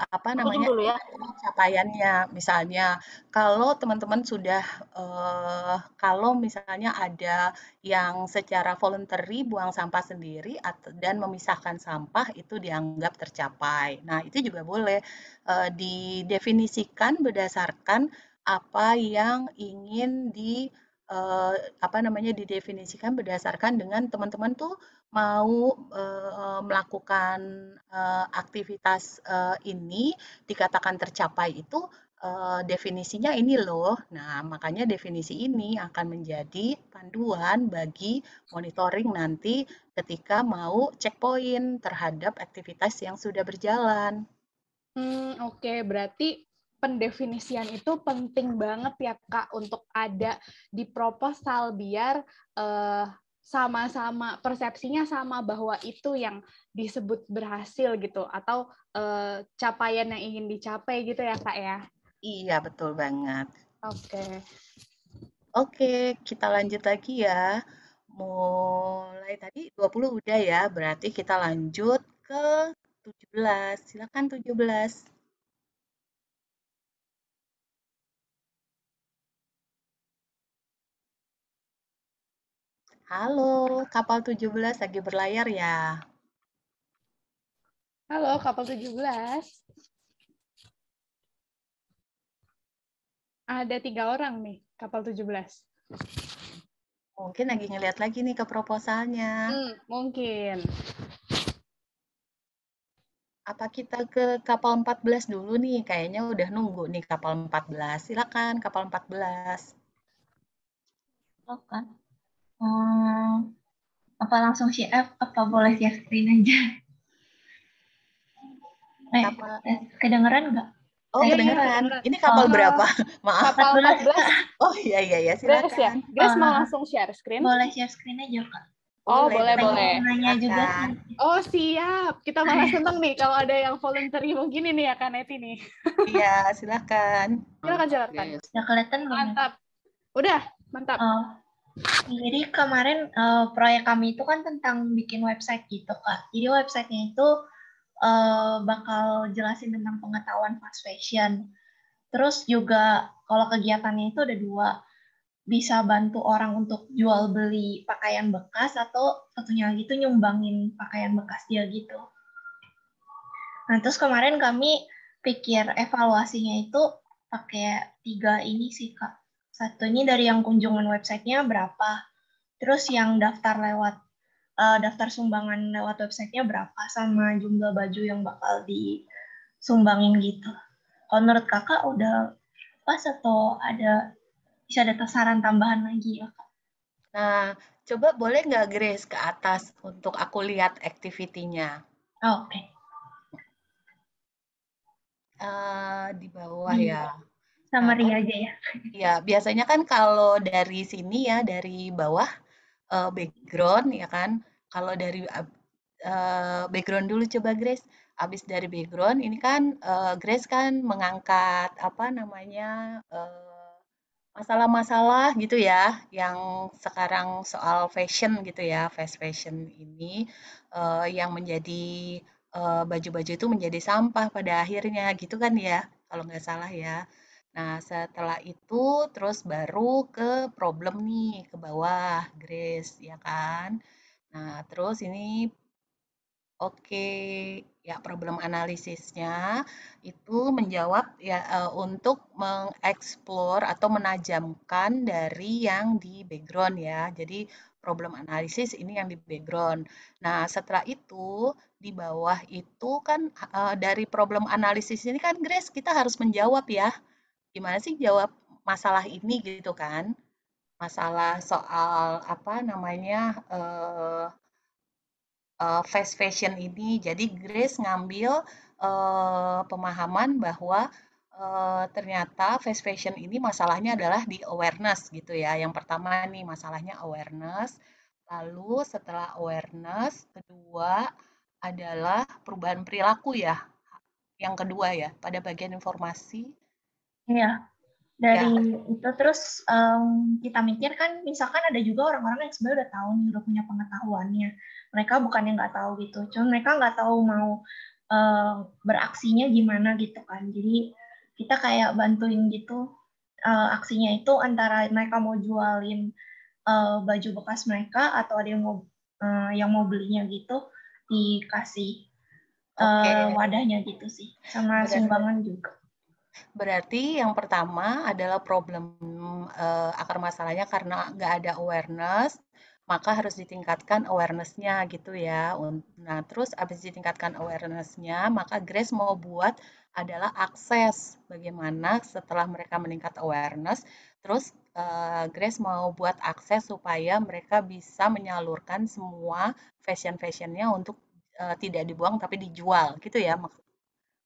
apa namanya capaiannya. Misalnya kalau teman-teman sudah kalau misalnya ada yang secara voluntary buang sampah sendiri dan memisahkan sampah itu dianggap tercapai. Nah, itu juga boleh didefinisikan berdasarkan apa yang ingin apa namanya, didefinisikan berdasarkan dengan teman-teman tuh mau melakukan aktivitas ini dikatakan tercapai itu definisinya ini loh. Nah, makanya definisi ini akan menjadi panduan bagi monitoring nanti ketika mau checkpoint terhadap aktivitas yang sudah berjalan. Oke, berarti pendefinisian itu penting banget ya, Kak, untuk ada di proposal biar sama-sama persepsinya sama bahwa itu yang disebut berhasil gitu, atau capaian yang ingin dicapai gitu ya, Kak ya. Iya, betul banget. Oke. Oke, kita lanjut lagi ya. Mulai tadi 20 udah ya, berarti kita lanjut ke 17. Silakan 17. Halo, kapal 17 lagi berlayar ya? Halo, kapal 17. Ada 3 orang nih, kapal 17. Mungkin lagi ngeliat lagi nih ke proposalnya. Mungkin. Apa kita ke kapal 14 dulu nih? Kayaknya udah nunggu nih kapal 14. Silakan kapal 14. Silakan. Apa langsung share? Apa boleh share screen aja? Kedengeran nggak? Oh, kedengeran. Ini kapal berapa? Maaf. Kapal 14. Oh iya, silakan. Grace ya? Grace mau langsung share screen? Boleh share screen aja, Kak. Oh, boleh. Nanya juga. Oh, siap. Kita malah seneng nih kalau ada yang voluntary begini nih ya, Kak Neti nih. Iya, silakan. Silakan. Udah kelihatan belum? Mantap. Udah, mantap. Jadi kemarin proyek kami itu kan tentang bikin website gitu, Kak. Jadi websitenya itu bakal jelasin tentang pengetahuan fast fashion. Terus juga kalau kegiatannya itu ada 2, bisa bantu orang untuk jual beli pakaian bekas atau satunya lagi itu nyumbangin pakaian bekas dia gitu. Nah terus kemarin kami pikir evaluasinya itu pakai 3 ini sih, Kak. Satu ini dari yang kunjungan websitenya berapa, terus yang daftar sumbangan lewat websitenya berapa, sama jumlah baju yang bakal disumbangin gitu. Kalau menurut Kakak udah pas atau bisa ada saran tambahan lagi ya, Kak? Nah, coba boleh nggak Grace ke atas untuk aku lihat activity-nya? Oke. Di bawah ya. Summary aja ya. Ya, biasanya kan kalau dari sini ya, dari bawah background ya kan, kalau dari background dulu coba Grace. Habis dari background ini kan Grace kan mengangkat apa namanya masalah-masalah gitu ya, yang sekarang soal fashion gitu ya, fast fashion ini yang menjadi baju-baju itu menjadi sampah pada akhirnya gitu kan ya, kalau nggak salah ya. Nah, setelah itu terus baru ke problem nih, ke bawah, Grace, ya kan? Nah, terus ini oke, ya problem analisisnya itu menjawab ya untuk mengeksplor atau menajamkan dari yang di background ya. Jadi problem analisis ini yang di background. Nah, setelah itu di bawah itu kan dari problem analisis ini kan Grace kita harus menjawab ya. Gimana sih jawab masalah ini gitu kan? Masalah soal apa namanya fast fashion ini. Jadi Grace ngambil pemahaman bahwa ternyata fast fashion ini masalahnya adalah di awareness gitu ya. Yang pertama nih masalahnya awareness. Lalu setelah awareness, kedua adalah perubahan perilaku ya. Yang kedua ya, pada bagian informasi. Iya, dari Ya, itu terus kita mikir kan misalkan ada juga orang-orang yang sebenarnya udah tahu nih, udah punya pengetahuannya. Mereka bukannya nggak tahu gitu, cuma mereka nggak tahu mau beraksinya gimana gitu kan. Jadi kita kayak bantuin gitu aksinya itu antara mereka mau jualin baju bekas mereka atau ada yang mau belinya gitu dikasih oke. wadahnya gitu sih, sama Berarti sumbangan juga. Berarti yang pertama adalah problem akar masalahnya karena nggak ada awareness, maka harus ditingkatkan awareness-nya gitu ya. Nah, terus habis ditingkatkan awareness-nya, maka Grace mau buat adalah akses. Bagaimana setelah mereka meningkat awareness, terus Grace mau buat akses supaya mereka bisa menyalurkan semua fashion-fashionnya untuk tidak dibuang tapi dijual gitu ya.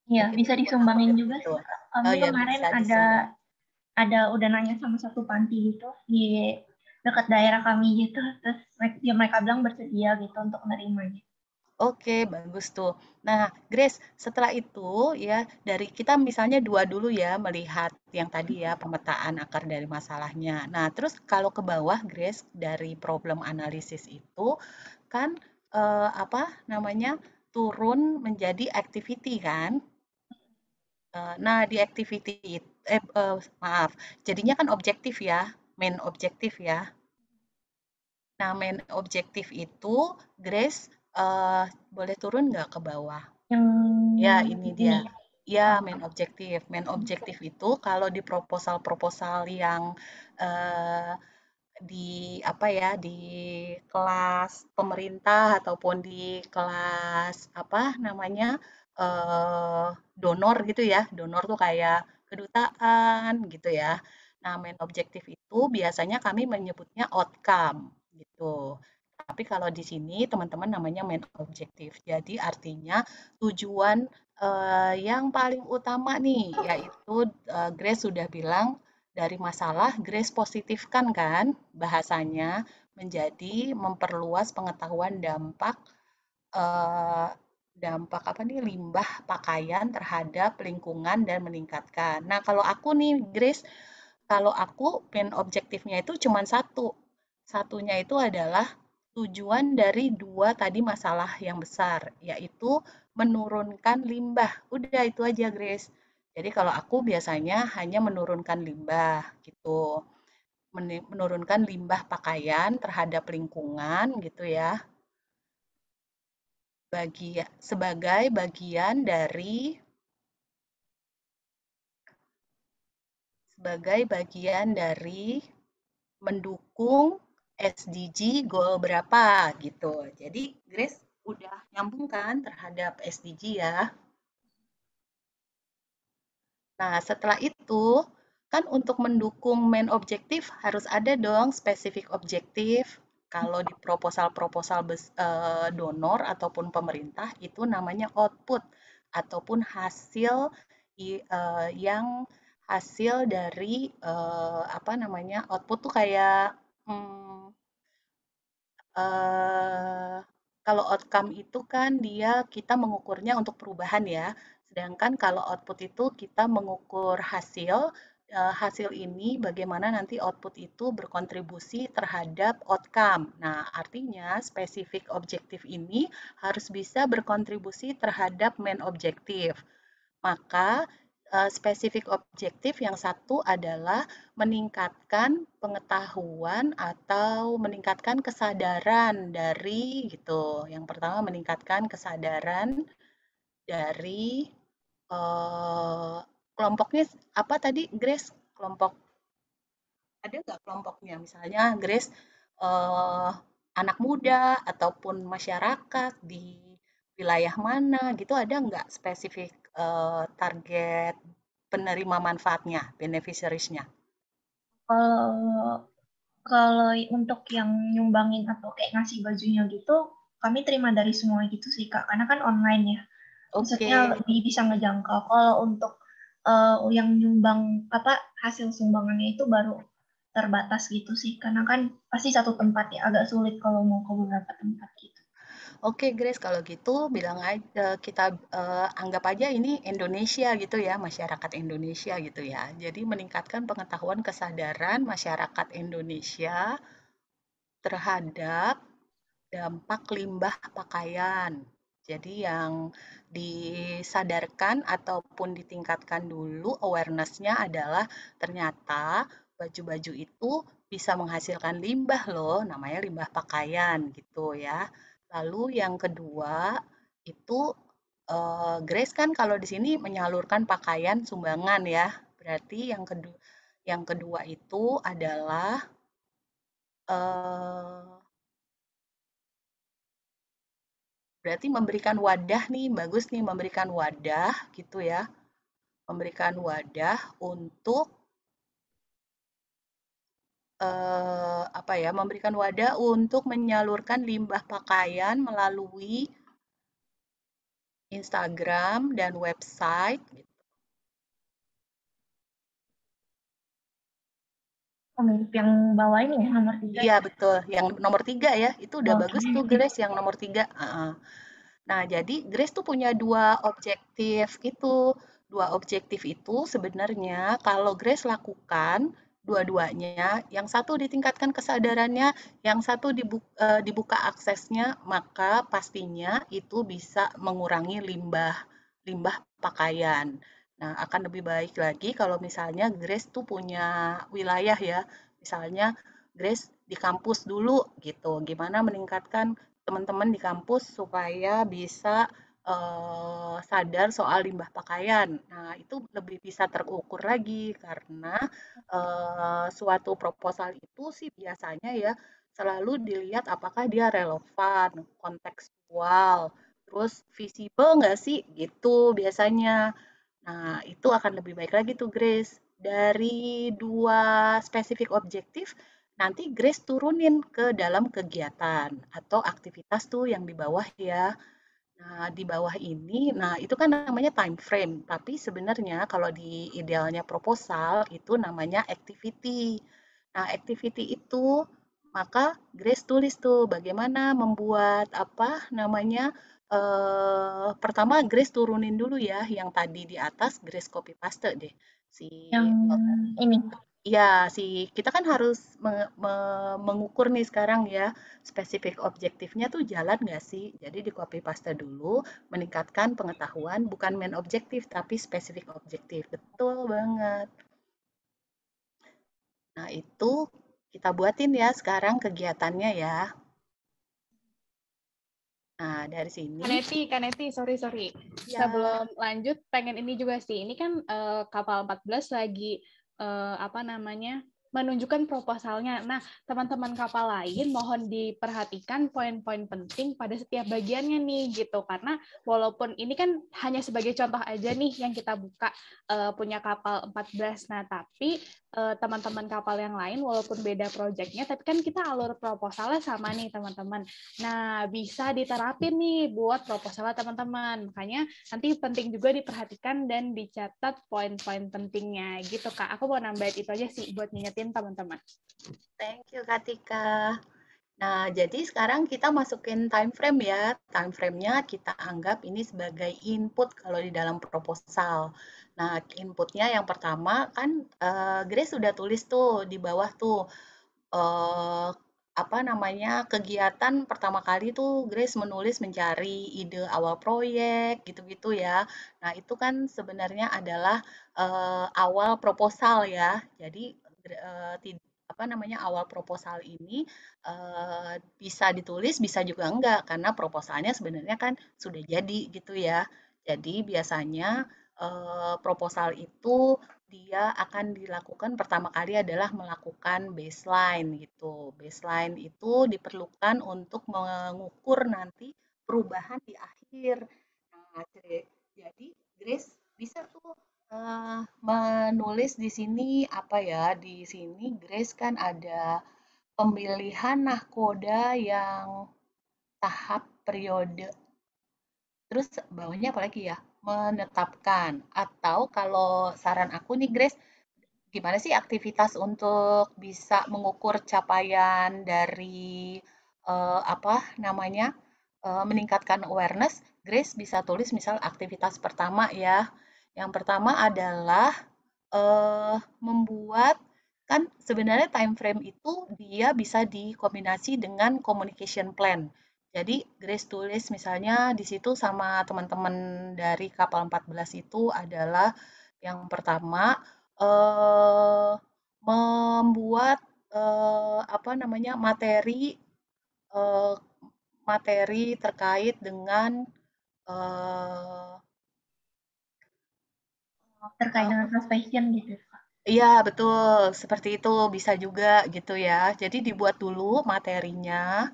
Iya, Mungkin bisa kurang lebih disumbangin kayak juga gitu. sih, Kak. Oh Kami ya, kemarin bisa disumbang. ada udah nanya sama satu panti gitu di dekat daerah kami gitu. Terus mereka bilang bersedia gitu untuk menerimanya. Oke, bagus tuh. Nah, Grace, setelah itu ya dari kita misalnya dua dulu ya melihat yang tadi ya pemetaan akar dari masalahnya. Nah, terus kalau ke bawah Grace dari problem analisis itu kan apa namanya turun menjadi activity kan? Nah, di activity maaf, jadinya kan objektif ya, main objektif ya. Nah, main objektif itu Grace boleh turun nggak ke bawah? Yang Ya, ini dia. ini. Ya, Oh, main objektif. Main objektif itu kalau di proposal-proposal yang eh, di apa ya, di kelas pemerintah ataupun di kelas apa namanya donor gitu ya. Donor tuh kayak kedutaan gitu ya. Nah, main objektif itu biasanya kami menyebutnya outcome gitu. Tapi kalau di sini teman-teman namanya main objektif. Jadi artinya tujuan yang paling utama nih yaitu Grace sudah bilang dari masalah Grace positifkan kan bahasanya menjadi memperluas pengetahuan eh, dampak apa nih limbah pakaian terhadap lingkungan dan meningkatkan. Nah, kalau aku nih Grace, kalau aku main objektifnya itu cuma satu. Satunya itu adalah tujuan dari dua tadi masalah yang besar, yaitu menurunkan limbah. Udah itu aja, Grace. Jadi kalau aku biasanya hanya menurunkan limbah gitu. Menurunkan limbah pakaian terhadap lingkungan gitu ya. Sebagai bagian dari mendukung SDG goal berapa gitu. Jadi Grace udah nyambung kan terhadap SDG ya. Nah, setelah itu kan untuk mendukung main objektif harus ada dong spesifik objektif. Kalau di proposal-proposal donor ataupun pemerintah itu namanya output ataupun hasil yang hasil dari apa namanya output tuh kayak hmm, eh, kalau outcome itu kan kita mengukurnya untuk perubahan ya. Sedangkan kalau output itu kita mengukur hasil. Hasil ini bagaimana nanti output itu berkontribusi terhadap outcome. Nah, artinya spesifik objektif ini harus bisa berkontribusi terhadap main objektif. Maka spesifik objektif yang satu adalah meningkatkan pengetahuan atau meningkatkan kesadaran dari gitu. Yang pertama meningkatkan kesadaran dari kelompoknya apa tadi Grace? Kelompok ada nggak kelompoknya? Misalnya Grace anak muda ataupun masyarakat di wilayah mana gitu ada nggak spesifik target penerima manfaatnya, beneficiaries-nya? Kalau kalau untuk yang nyumbangin atau kayak ngasih bajunya gitu, kami terima dari semua gitu sih Kak, karena kan online ya. Maksudnya lebih bisa ngejangkau. Kalau untuk yang nyumbang hasil sumbangannya itu baru terbatas gitu sih, karena kan pasti satu tempat ya, agak sulit kalau mau ke beberapa tempat gitu. Oke, Grace, kalau gitu bilang aja kita anggap aja ini Indonesia gitu ya, masyarakat Indonesia gitu ya. Jadi meningkatkan pengetahuan kesadaran masyarakat Indonesia terhadap dampak limbah pakaian. Jadi yang disadarkan ataupun ditingkatkan dulu awareness-nya adalah ternyata baju-baju itu bisa menghasilkan limbah loh, namanya limbah pakaian gitu ya. Lalu yang kedua itu Grace kan kalau di sini menyalurkan pakaian sumbangan ya. Berarti yang kedua itu adalah berarti memberikan wadah nih, bagus nih memberikan wadah gitu ya. Memberikan wadah untuk memberikan wadah untuk menyalurkan limbah pakaian melalui Instagram dan website. Mirip yang bawah ini ya, nomor 3. Iya betul, yang nomor 3 ya, itu udah bagus tuh Grace yang nomor 3. Nah, jadi Grace tuh punya dua objektif itu. Dua objektif itu sebenarnya kalau Grace lakukan dua-duanya, yang satu ditingkatkan kesadarannya, yang satu dibuka aksesnya, maka pastinya itu bisa mengurangi limbah pakaian. Nah, akan lebih baik lagi kalau misalnya Grace tuh punya wilayah ya, misalnya Grace di kampus dulu gitu, gimana meningkatkan teman-teman di kampus supaya bisa sadar soal limbah pakaian. Nah, itu lebih bisa terukur lagi karena suatu proposal itu sih biasanya ya selalu dilihat apakah dia relevan, kontekstual, terus visible nggak sih gitu biasanya. Nah, itu akan lebih baik lagi tuh Grace. Dari dua spesifik objektif, nanti Grace turunin ke dalam kegiatan atau aktivitas tuh yang di bawah ya. Nah, di bawah ini, nah itu kan namanya time frame, tapi sebenarnya kalau di idealnya proposal itu namanya activity. Nah, activity itu maka Grace tulis tuh bagaimana membuat pertama Grace turunin dulu ya yang tadi di atas Grace copy paste deh yang ini. Ya, kita kan harus mengukur nih sekarang ya, spesifik objektifnya tuh jalan nggak sih? Jadi di copy paste dulu, meningkatkan pengetahuan, bukan main objektif, tapi spesifik objektif. Betul banget. Nah, itu kita buatin ya sekarang kegiatannya ya. Nah, dari sini. Kaneti, sorry. Ya. Sebelum lanjut, pengen ini juga sih. Ini kan kapal 14 lagi menunjukkan proposalnya. Nah, teman-teman kapal lain mohon diperhatikan poin-poin penting pada setiap bagiannya nih gitu. Karena walaupun ini kan hanya sebagai contoh aja nih yang kita buka punya kapal 14. Nah, tapi teman-teman kapal yang lain walaupun beda proyeknya, tapi kan kita alur proposalnya sama nih teman-teman. Nah, bisa diterapin nih buat proposalnya teman-teman. Makanya nanti penting juga diperhatikan dan dicatat poin-poin pentingnya gitu Kak. Aku mau nambahin itu aja sih buat ngingetin teman-teman. Thank you Kak Tika. Nah, jadi sekarang kita masukin time frame ya. Time frame-nya kita anggap ini sebagai input kalau di dalam proposal. Nah, inputnya yang pertama kan Grace sudah tulis tuh di bawah tuh eh, apa namanya kegiatan pertama kali tuh Grace menulis mencari ide awal proyek gitu-gitu ya. Nah, itu kan sebenarnya adalah awal proposal ya. Jadi apa namanya awal proposal ini bisa ditulis, bisa juga enggak, karena proposalnya sebenarnya kan sudah jadi gitu ya. Jadi biasanya proposal itu dia akan dilakukan pertama kali adalah melakukan baseline gitu. Baseline itu diperlukan untuk mengukur nanti perubahan di akhir. Nah, jadi Grace bisa tuh menulis di sini apa ya? Di sini Grace kan ada pemilihan nahkoda yang tahap periode. Terus bawahnya apa lagi ya? Menetapkan. Atau kalau saran aku nih Grace, gimana sih aktivitas untuk bisa mengukur capaian dari apa namanya meningkatkan awareness? Grace bisa tulis misal aktivitas pertama ya. Yang pertama adalah membuat kan sebenarnya time frame itu dia bisa dikombinasi dengan communication plan. Jadi Grace tulis misalnya di situ sama teman-teman dari kapal 14 itu adalah yang pertama eh, membuat apa namanya eh, materi terkait dengan eh, Terkait dengan fast fashion gitu. iya, betul. Seperti itu bisa juga gitu ya. Jadi dibuat dulu materinya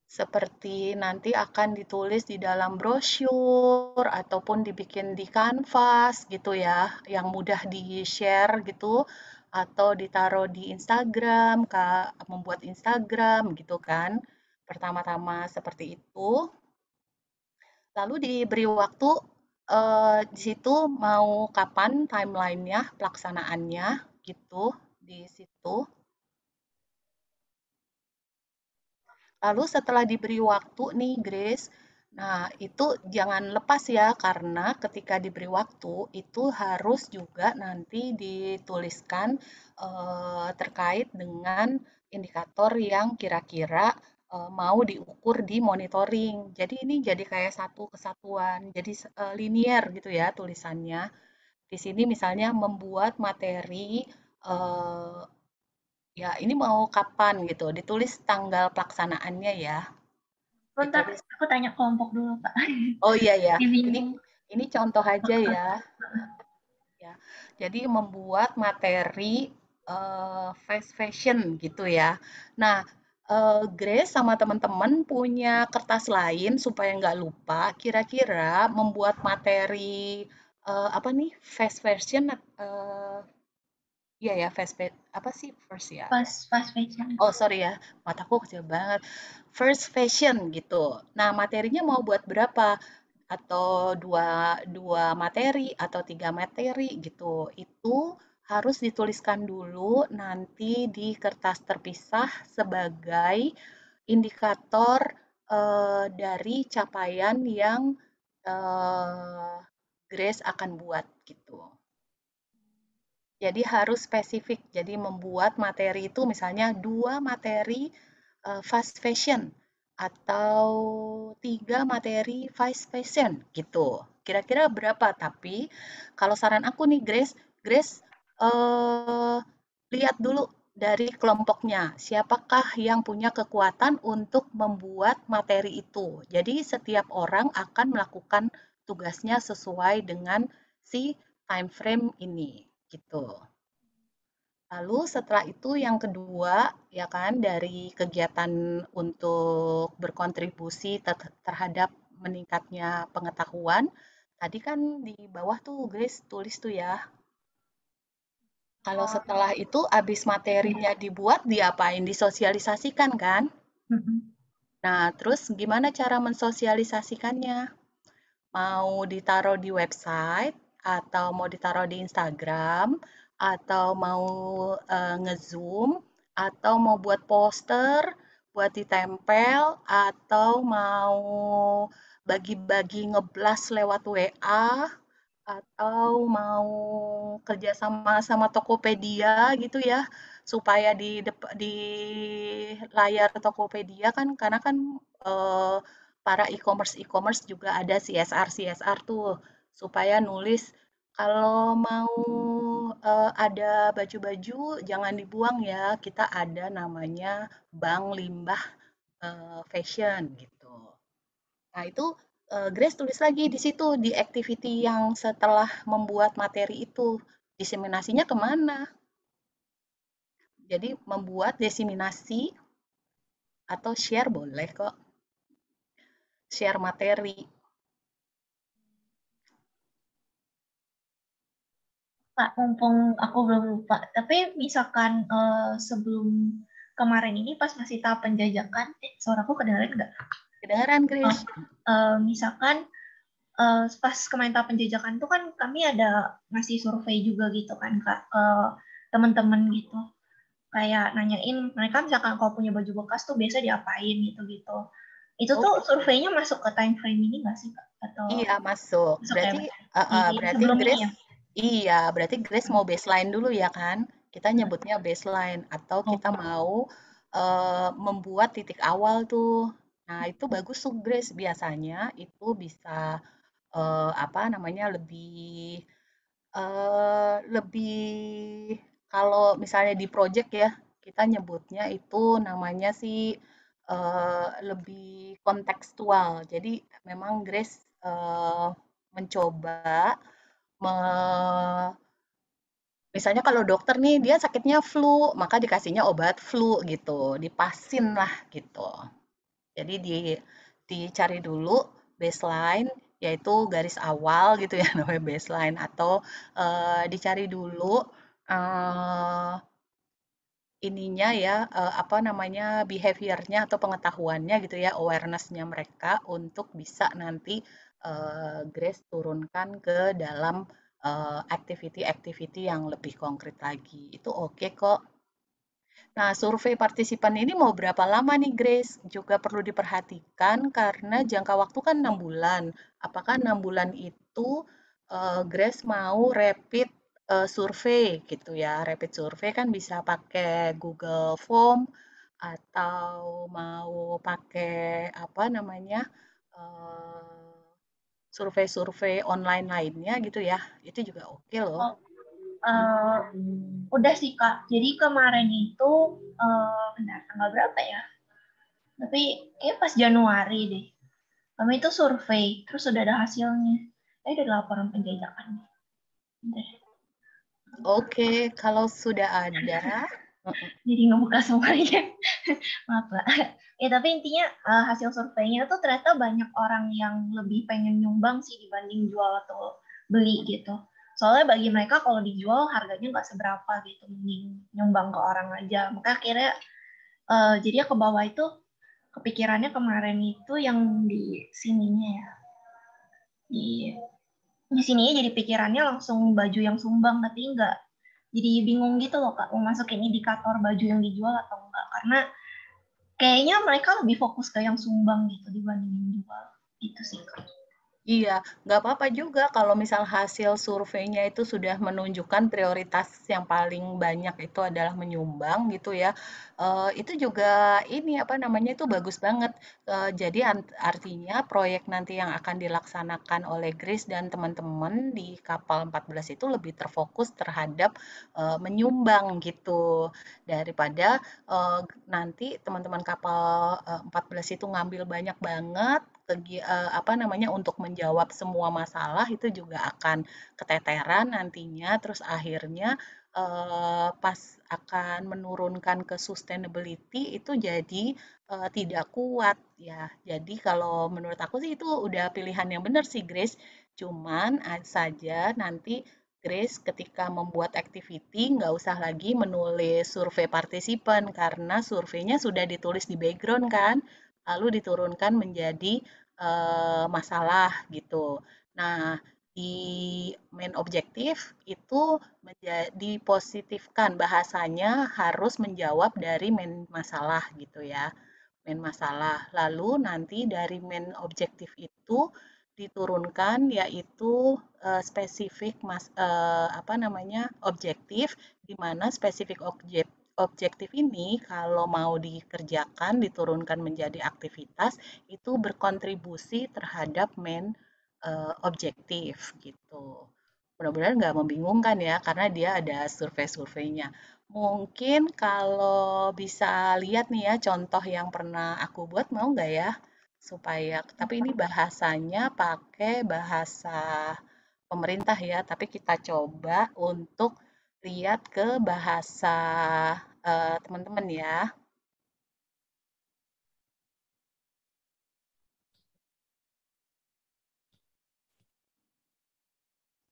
seperti nanti akan ditulis di dalam brosur ataupun dibikin di kanvas gitu ya, yang mudah di-share gitu atau ditaruh di Instagram, Kak, membuat Instagram gitu kan. Pertama-tama seperti itu. Lalu diberi waktu di situ mau kapan timeline-nya, pelaksanaannya gitu di situ. Lalu setelah diberi waktu nih Grace, nah itu jangan lepas ya karena ketika diberi waktu itu harus juga nanti dituliskan terkait dengan indikator yang kira-kira mau diukur di monitoring. Jadi ini jadi kayak satu kesatuan, jadi linier gitu ya tulisannya. Di sini misalnya membuat materi eh, ya ini mau kapan gitu, ditulis tanggal pelaksanaannya ya. Bentar, Ditulis. aku tanya kelompok dulu, Kak. Oh iya ya. Bingung. Ini contoh aja ya. Ya. Jadi membuat materi fast fashion gitu ya. Nah, Grace sama teman-teman punya kertas lain supaya nggak lupa. Kira-kira membuat materi apa nih fast fashion? Iya ya apa sih first ya? Fast fashion. Oh sorry ya, mataku kecil banget. First fashion gitu. Nah materinya mau buat berapa? Atau dua materi atau tiga materi gitu. Itu harus dituliskan dulu nanti di kertas terpisah sebagai indikator dari capaian yang eh, Grace akan buat gitu. Jadi harus spesifik. Jadi membuat materi itu misalnya 2 materi fast fashion atau 3 materi fast fashion gitu. Kira-kira berapa? Tapi kalau saran aku nih Grace lihat dulu dari kelompoknya. Siapakah yang punya kekuatan untuk membuat materi itu. Jadi setiap orang akan melakukan tugasnya sesuai dengan si time frame ini gitu. Lalu setelah itu yang kedua ya kan dari kegiatan untuk berkontribusi terhadap meningkatnya pengetahuan. Tadi kan di bawah tuh Grace tulis tuh ya. Kalau setelah itu habis materinya dibuat diapain? Disosialisasikan kan? Nah, terus gimana cara mensosialisasikannya? Mau ditaruh di website, atau mau ditaruh di Instagram, atau mau nge-zoom, atau mau buat poster, buat ditempel atau mau bagi-bagi ngeblas lewat WA atau mau kerja sama Tokopedia gitu ya, supaya di layar Tokopedia kan karena kan para e-commerce juga ada CSR tuh supaya nulis kalau mau ada baju-baju jangan dibuang ya, kita ada namanya bank limbah fashion gitu. Nah, itu Grace tulis lagi di situ di activity yang setelah membuat materi itu. Diseminasinya kemana? Jadi membuat diseminasi atau share boleh kok. Share materi. Kak, mumpung aku belum lupa, tapi misalkan sebelum kemarin ini pas masih tahap penjajakan, suaraku kedengeran nggak? Kedengeran, Grace. Misalkan pas kemarin tahap penjajakan itu kan kami ada ngasih survei juga gitu kan Kak, ke teman-teman gitu. Kayak nanyain mereka misalkan kalau punya baju bekas tuh biasa diapain gitu-gitu. Itu tuh surveinya masuk ke time frame ini nggak sih Kak? Atau Iya, masuk. Berarti berarti Grace ya? Iya, berarti Grace mau baseline dulu ya kan? Kita nyebutnya baseline atau kita mau membuat titik awal tuh. Nah, itu bagus tuh Grace. Biasanya itu bisa apa namanya lebih kalau misalnya di project ya, kita nyebutnya itu namanya sih lebih kontekstual. Jadi memang Grace mencoba misalnya kalau dokter nih dia sakitnya flu, maka dikasihnya obat flu gitu, dipasin lah gitu. Jadi dicari dulu baseline, yaitu garis awal gitu ya namanya baseline, atau dicari dulu eh, ininya ya apa namanya behavior-nya atau pengetahuannya gitu ya, awareness-nya mereka untuk bisa nanti Grace turunkan ke dalam activity-activity yang lebih konkret lagi. Itu oke kok. Nah, survei partisipan ini mau berapa lama nih, Grace? Juga perlu diperhatikan karena jangka waktu kan 6 bulan. Apakah 6 bulan itu Grace mau rapid survei gitu ya? Rapid survei kan bisa pakai Google Form atau mau pakai apa namanya survei-survei online lainnya gitu ya? Itu juga oke loh. Udah sih Kak. Jadi kemarin itu tanggal berapa ya? Tapi pas Januari deh. Kami itu survei, terus sudah ada hasilnya. Ada laporan penjajakan. Oke, kalau sudah ada. Jadi ngebuka semuanya. Maaf Pak. Ya tapi intinya hasil surveinya tuh ternyata banyak orang yang lebih pengen nyumbang sih dibanding jual atau beli gitu. Soalnya bagi mereka kalau dijual harganya nggak seberapa gitu, mending nyumbang ke orang aja. Maka akhirnya jadinya ke bawah itu kepikirannya kemarin itu yang di sininya ya. Di sininya jadi pikirannya langsung baju yang sumbang, tapi enggak. Jadi bingung gitu loh Kak, mau masukin indikator baju yang dijual atau enggak. Karena kayaknya mereka lebih fokus ke yang sumbang gitu dibanding yang jual. Gitu sih Kak. Iya, nggak apa-apa juga kalau misal hasil surveinya itu sudah menunjukkan prioritas yang paling banyak itu adalah menyumbang gitu ya. Itu juga ini apa namanya itu bagus banget. Jadi artinya proyek nanti yang akan dilaksanakan oleh Grace dan teman-teman di kapal 14 itu lebih terfokus terhadap menyumbang gitu daripada nanti teman-teman kapal 14 itu ngambil banyak banget apa namanya untuk menjawab semua masalah itu juga akan keteteran nantinya terus akhirnya pas akan menurunkan ke sustainability itu jadi tidak kuat ya. Jadi kalau menurut aku sih itu udah pilihan yang benar sih Grace. Cuman saja nanti Grace ketika membuat activity nggak usah lagi menulis survei partisipan karena surveinya sudah ditulis di background kan lalu diturunkan menjadi masalah gitu. Nah, di main objektif itu dipositifkan bahasanya harus menjawab dari main masalah gitu ya. main masalah. Lalu nanti dari main objektif itu diturunkan yaitu spesifik objektif, di mana spesifik objektif ini kalau mau dikerjakan diturunkan menjadi aktivitas itu berkontribusi terhadap main objektif gitu. Mudah-mudahan nggak membingungkan ya, karena dia ada survei-surveinya. Mungkin kalau bisa lihat nih ya contoh yang pernah aku buat, mau nggak ya? Tapi ini bahasanya pakai bahasa pemerintah ya, tapi kita coba untuk lihat ke bahasa teman-teman ya.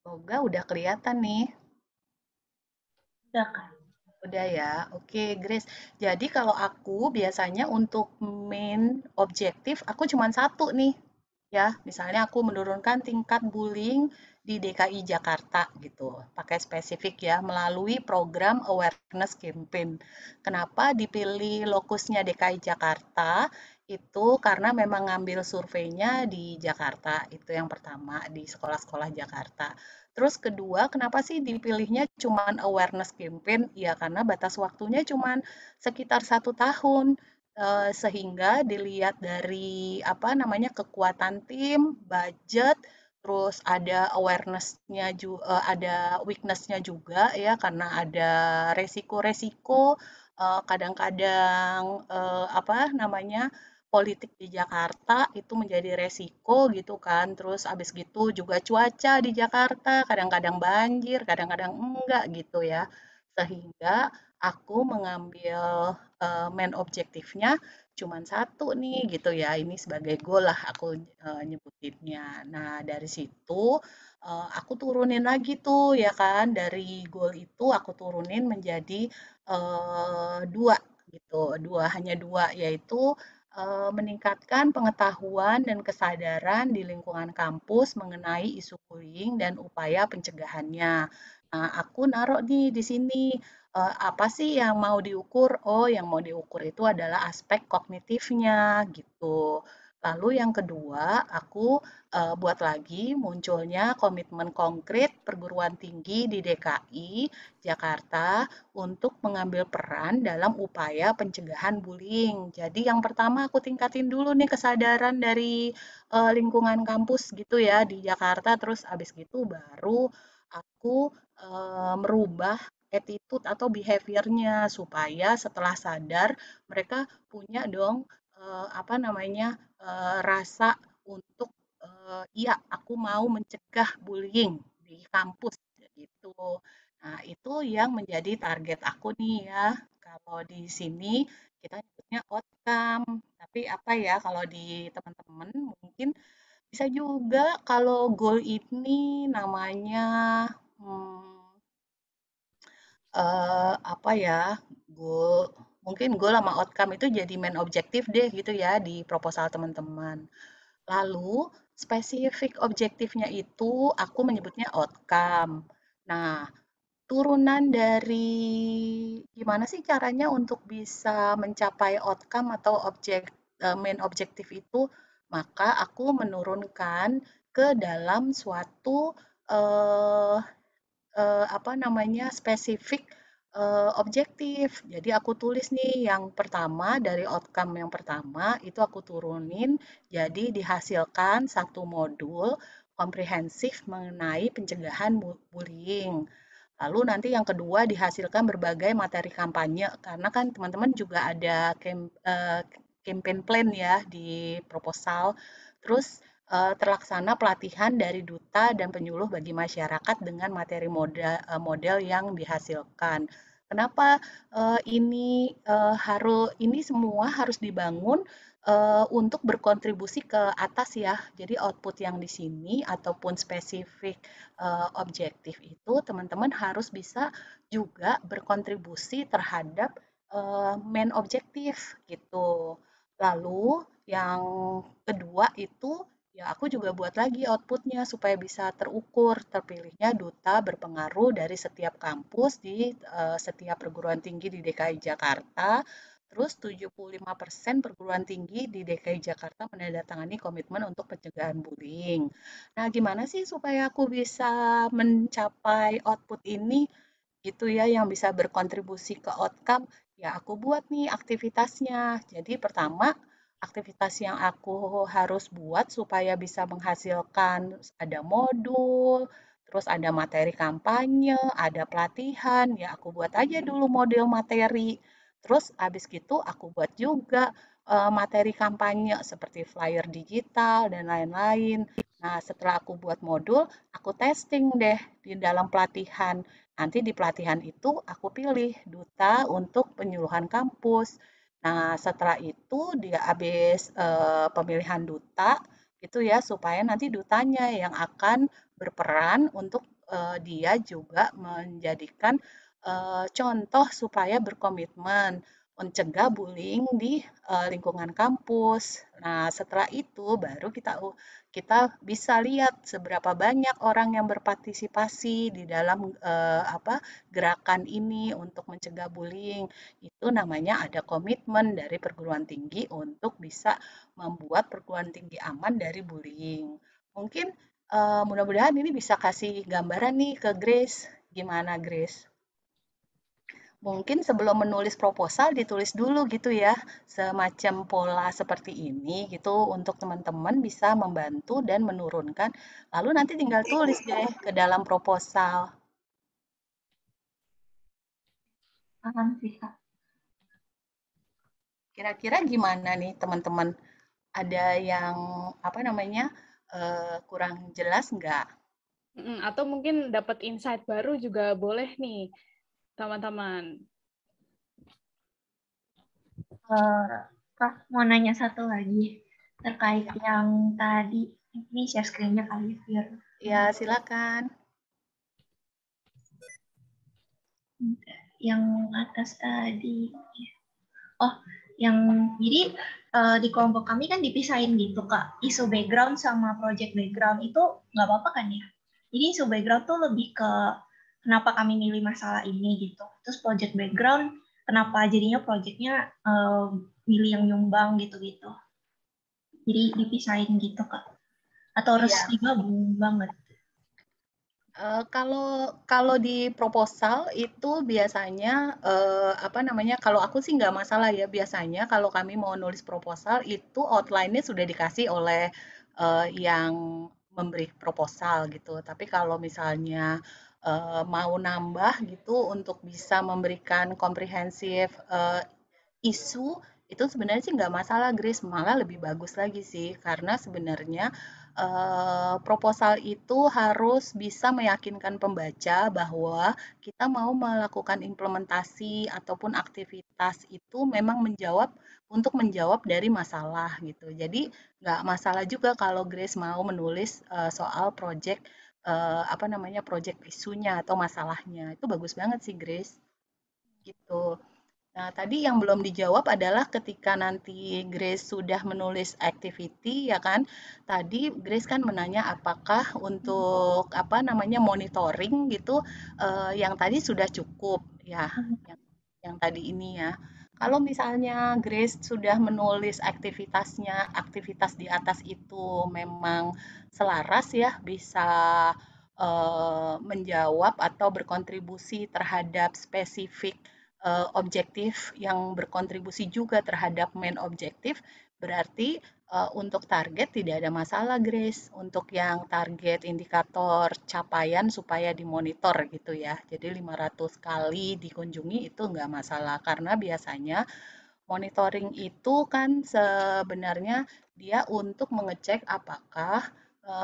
Semoga udah kelihatan nih. Udah kan? Udah ya, oke Grace. Jadi kalau aku biasanya untuk main objektif, aku cuma satu nih. Ya, misalnya aku menurunkan tingkat bullying di DKI Jakarta gitu. Pakai spesifik ya, melalui program awareness campaign. Kenapa dipilih lokusnya DKI Jakarta? Itu karena memang ngambil surveinya di Jakarta. Itu yang pertama, di sekolah-sekolah Jakarta. Terus kedua, kenapa sih dipilihnya cuman awareness campaign? Ya karena batas waktunya cuman sekitar 1 tahun. Sehingga dilihat dari kekuatan tim, budget, terus ada awareness-nya ada weakness-nya juga ya karena ada resiko-resiko kadang-kadang politik di Jakarta itu menjadi resiko gitu kan. Terus habis gitu juga cuaca di Jakarta kadang-kadang banjir, kadang-kadang enggak gitu ya. Sehingga aku mengambil main objektifnya cuman satu nih gitu ya. Ini sebagai goal lah aku nyebutinnya. Nah, dari situ aku turunin lagi tuh ya kan. Dari goal itu aku turunin menjadi dua gitu. Hanya dua yaitu meningkatkan pengetahuan dan kesadaran di lingkungan kampus mengenai isu bullying dan upaya pencegahannya. Nah, aku naruh nih di sini apa sih yang mau diukur? Oh, yang mau diukur itu adalah aspek kognitifnya gitu. Lalu yang kedua, aku buat lagi munculnya komitmen konkret perguruan tinggi di DKI Jakarta untuk mengambil peran dalam upaya pencegahan bullying. Jadi yang pertama aku tingkatin dulu nih kesadaran dari lingkungan kampus gitu ya di Jakarta, terus abis gitu baru aku merubah attitude atau behavior-nya supaya setelah sadar mereka punya dong rasa untuk iya aku mau mencegah bullying di kampus gitu. Nah, itu yang menjadi target aku nih ya. Kalau di sini kita nyebutnya outcome. Tapi apa ya kalau di teman-teman mungkin bisa juga kalau goal ini namanya hmm, apa ya, goal mungkin goal sama outcome itu jadi main objektif deh gitu ya di proposal teman-teman. Lalu spesifik objektifnya itu aku menyebutnya outcome. Nah, turunan dari gimana sih caranya untuk bisa mencapai outcome atau main objektif itu, maka aku menurunkan ke dalam suatu eh, spesifik objektif. Jadi aku tulis nih yang pertama dari outcome yang pertama itu aku turunin jadi dihasilkan satu modul komprehensif mengenai pencegahan bullying. Lalu nanti yang kedua dihasilkan berbagai materi kampanye karena kan teman-teman juga ada campaign plan ya di proposal. Terus terlaksana pelatihan dari duta dan penyuluh bagi masyarakat dengan materi model yang dihasilkan. Kenapa ini semua harus dibangun untuk berkontribusi ke atas ya. Jadi output yang di sini ataupun spesifik objektif itu teman-teman harus bisa juga berkontribusi terhadap main objektif gitu. Lalu yang kedua itu ya aku juga buat lagi outputnya supaya bisa terukur. Terpilihnya duta berpengaruh dari setiap kampus di setiap perguruan tinggi di DKI Jakarta. Terus 75% perguruan tinggi di DKI Jakarta menandatangani komitmen untuk pencegahan bullying. Nah, gimana sih supaya aku bisa mencapai output ini gitu ya yang bisa berkontribusi ke outcome? Ya, aku buat nih aktivitasnya. Jadi pertama, aktivitas yang aku harus buat supaya bisa menghasilkan ada modul, terus ada materi kampanye, ada pelatihan, ya aku buat aja dulu model materi. Terus habis gitu aku buat juga materi kampanye seperti flyer digital dan lain-lain. Nah, setelah aku buat modul, aku testing deh di dalam pelatihan. Nanti di pelatihan itu aku pilih duta untuk penyuluhan kampus. Nah, setelah itu dia habis pemilihan duta gitu ya supaya nanti dutanya yang akan berperan untuk dia juga menjadikan contoh supaya berkomitmen mencegah bullying di lingkungan kampus. Nah, setelah itu baru kita bisa lihat seberapa banyak orang yang berpartisipasi di dalam gerakan ini untuk mencegah bullying. Itu namanya ada komitmen dari perguruan tinggi untuk bisa membuat perguruan tinggi aman dari bullying. Mungkin mudah-mudahan ini bisa kasih gambaran nih ke Grace. Gimana Grace? Mungkin sebelum menulis proposal ditulis dulu gitu ya, semacam pola seperti ini gitu untuk teman-teman bisa membantu dan menurunkan. Lalu nanti tinggal tulis deh ke dalam proposal. Paham sih, Kak. Kira-kira gimana nih teman-teman? Ada yang kurang jelas nggak? Atau mungkin dapat insight baru juga boleh nih, teman-teman. Kak, mau nanya satu lagi terkait yang tadi. Ini share screen-nya kali ya, biar. Ya, silakan. Yang atas tadi. Oh, yang jadi di kelompok kami kan dipisahin gitu, Kak. Isu background sama project background itu nggak apa-apa kan ya? Jadi isu background tuh lebih ke kenapa kami milih masalah ini gitu. Terus project background, kenapa jadinya projectnya milih yang nyumbang gitu-gitu. Jadi dipisahin gitu, Kak. Atau harus digabung banget? Kalau di proposal itu biasanya kalau aku sih nggak masalah ya, biasanya kalau kami mau nulis proposal itu outline-nya sudah dikasih oleh yang memberi proposal gitu. Tapi kalau misalnya mau nambah gitu untuk bisa memberikan komprehensif isu itu sebenarnya sih nggak masalah, Grace, malah lebih bagus lagi sih karena sebenarnya proposal itu harus bisa meyakinkan pembaca bahwa kita mau melakukan implementasi ataupun aktivitas itu memang menjawab dari masalah gitu. Jadi nggak masalah juga kalau Grace mau menulis soal project isunya atau masalahnya. Itu bagus banget sih, Grace. Gitu. Nah, tadi yang belum dijawab adalah ketika nanti Grace sudah menulis activity, ya kan? Tadi Grace kan menanya apakah untuk monitoring gitu, yang tadi sudah cukup, ya, yang tadi ini ya. Kalau misalnya Grace sudah menulis aktivitas di atas itu memang selaras ya, bisa menjawab atau berkontribusi terhadap spesifik objektif yang berkontribusi juga terhadap main objektif, berarti untuk target tidak ada masalah, Grace. Untuk yang target indikator capaian supaya dimonitor gitu ya. Jadi 500 kali dikunjungi itu nggak masalah, karena biasanya monitoring itu kan sebenarnya dia untuk mengecek apakah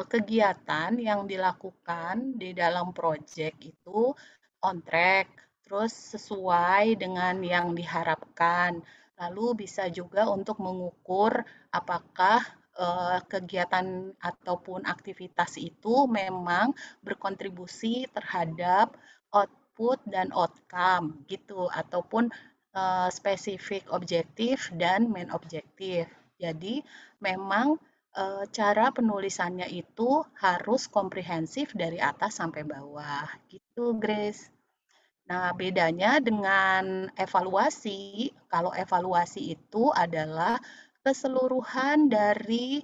kegiatan yang dilakukan di dalam proyek itu on track, terus sesuai dengan yang diharapkan. Lalu bisa juga untuk mengukur apakah kegiatan ataupun aktivitas itu memang berkontribusi terhadap output dan outcome gitu, ataupun spesifik objektif dan main objektif. Jadi memang cara penulisannya itu harus komprehensif dari atas sampai bawah gitu, Grace. Nah, bedanya dengan evaluasi, kalau evaluasi itu adalah keseluruhan dari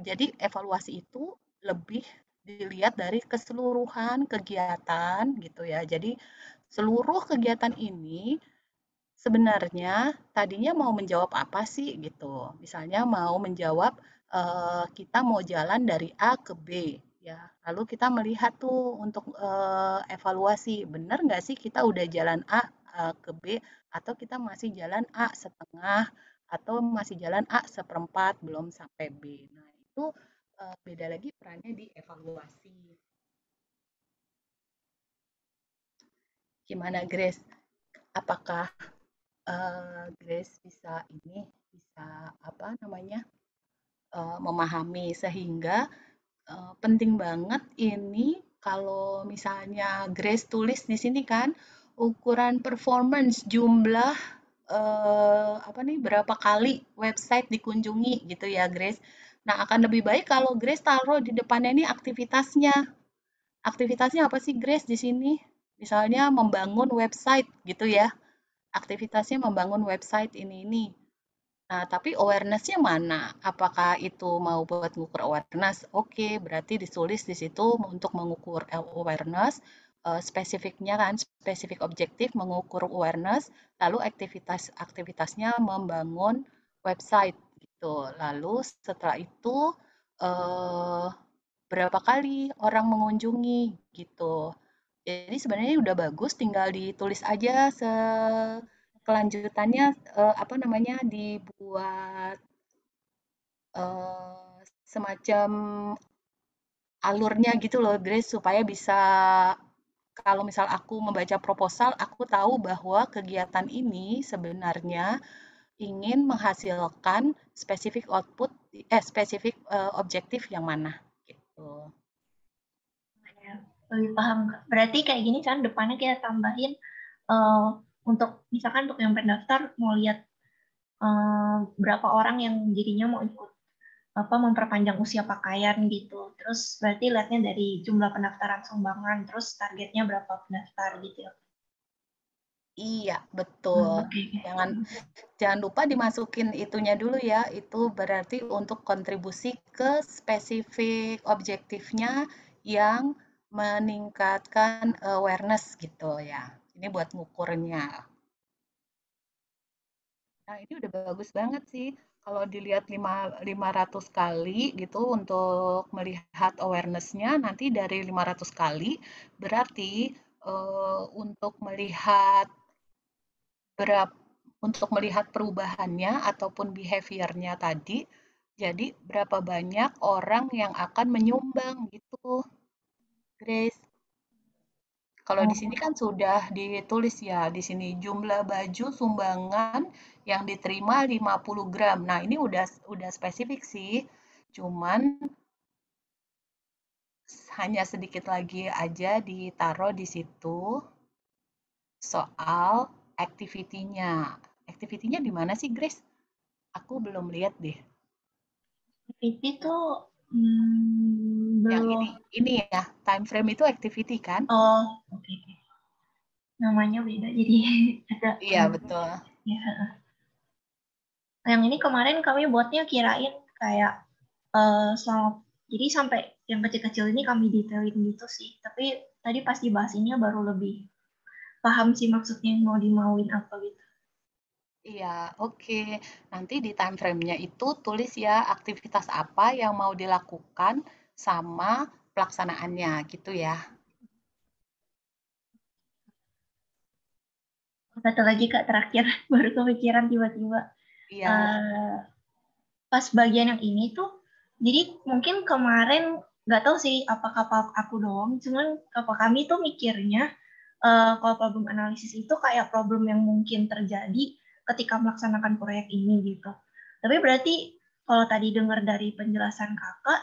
jadi evaluasi itu lebih dilihat dari keseluruhan kegiatan gitu ya. Jadi seluruh kegiatan ini sebenarnya tadinya mau menjawab apa sih gitu. Misalnya mau menjawab kita mau jalan dari A ke B ya. Lalu kita melihat tuh untuk evaluasi, benar nggak sih kita udah jalan A ke B atau kita masih jalan A setengah atau masih jalan A seperempat belum sampai B. Nah, itu beda lagi perannya di evaluasi. Gimana Grace? Apakah Grace bisa apa namanya memahami sehingga penting banget ini kalau misalnya Grace tulis di sini kan ukuran performance jumlah apa nih berapa kali website dikunjungi gitu ya Grace. Nah akan lebih baik kalau Grace taruh di depannya ini aktivitasnya. Aktivitasnya apa sih Grace di sini? Misalnya membangun website gitu ya. Aktivitasnya membangun website ini. Nah, tapi awareness-nya mana? Apakah itu mau buat ngukur awareness? Oke, berarti ditulis di situ untuk mengukur awareness, spesifiknya kan, spesifik objektif mengukur awareness, lalu aktivitasnya membangun website gitu. Lalu setelah itu berapa kali orang mengunjungi gitu. Jadi sebenarnya udah bagus, tinggal ditulis aja kelanjutannya apa namanya dibuat semacam alurnya gitu loh, Grace, supaya bisa kalau misal aku membaca proposal, aku tahu bahwa kegiatan ini sebenarnya ingin menghasilkan spesifik output, spesifik objektif yang mana gitu. Lebih paham. Berarti kayak gini kan depannya kita tambahin untuk misalkan untuk yang pendaftar mau lihat berapa orang yang jadinya mau ikut memperpanjang usia pakaian gitu. Terus berarti lihatnya dari jumlah pendaftaran sumbangan, terus targetnya berapa pendaftar gitu ya. Iya, betul. Jangan lupa dimasukin itunya dulu ya. Itu berarti untuk kontribusi ke spesifik objektifnya yang meningkatkan awareness gitu ya. Ini buat ngukurnya. Nah, ini udah bagus banget sih. Kalau dilihat 500 kali gitu untuk melihat awareness-nya, nanti dari 500 kali berarti untuk melihat perubahannya ataupun behavior-nya tadi, jadi berapa banyak orang yang akan menyumbang gitu, Grace. Kalau di sini kan sudah ditulis ya, di sini jumlah baju sumbangan yang diterima 50 gram. Nah, ini udah spesifik sih. Cuman hanya sedikit lagi aja ditaruh di situ soal activity-nya. Activity-nya di mana sih, Grace? Aku belum lihat deh. Activity tuh yang belum. Ini ya, time frame itu activity kan? Oh, oke. Namanya beda jadi ada. Iya, betul. Ya. Yang ini kemarin kami buatnya kirain kayak jadi sampai yang kecil-kecil ini kami detailin gitu sih. Tapi tadi pas dibahas ini baru lebih paham sih maksudnya mau dimauin apa gitu. Iya, oke. Nanti di time frame-nya itu tulis ya aktivitas apa yang mau dilakukan sama pelaksanaannya gitu ya. Satu lagi Kak terakhir, baru kepikiran tiba-tiba. Iya. Pas bagian yang ini tuh, jadi mungkin kemarin nggak tahu sih apa kapal aku doang, cuman kapal kami tuh mikirnya kalau problem analisis itu kayak problem yang mungkin terjadi ketika melaksanakan proyek ini gitu. Tapi berarti kalau tadi dengar dari penjelasan kakak,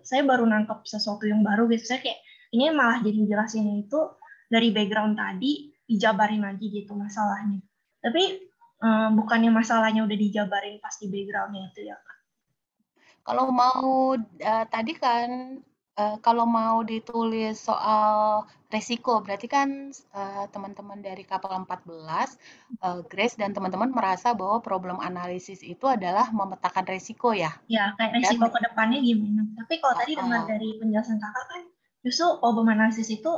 saya baru nangkep sesuatu yang baru gitu. Saya kayak ini malah jadi jelasinnya itu dari background tadi dijabarin lagi gitu masalahnya. Tapi bukannya masalahnya udah dijabarin pas di backgroundnya itu ya kak? Kalau mau tadi kan Kalau mau ditulis soal resiko, berarti kan teman-teman dari kapal 14, Grace dan teman-teman merasa bahwa problem analisis itu adalah memetakan resiko ya? Ya, kayak Dan resiko ke depannya gimana. Tapi kalau tadi dengar dari penjelasan kakak kan, justru problem analisis itu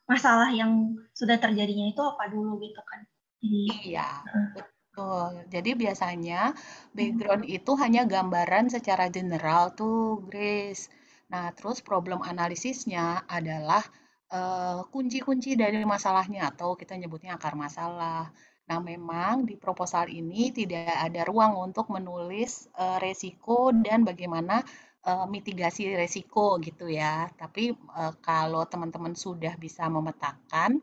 masalah yang sudah terjadinya itu apa dulu gitu kan. Jadi, iya, betul. Jadi biasanya background itu hanya gambaran secara general tuh, Grace. Nah, terus problem analisisnya adalah kunci-kunci dari masalahnya atau kita nyebutnya akar masalah. Nah, memang di proposal ini tidak ada ruang untuk menulis resiko dan bagaimana mitigasi resiko gitu ya. Tapi kalau teman-teman sudah bisa memetakan,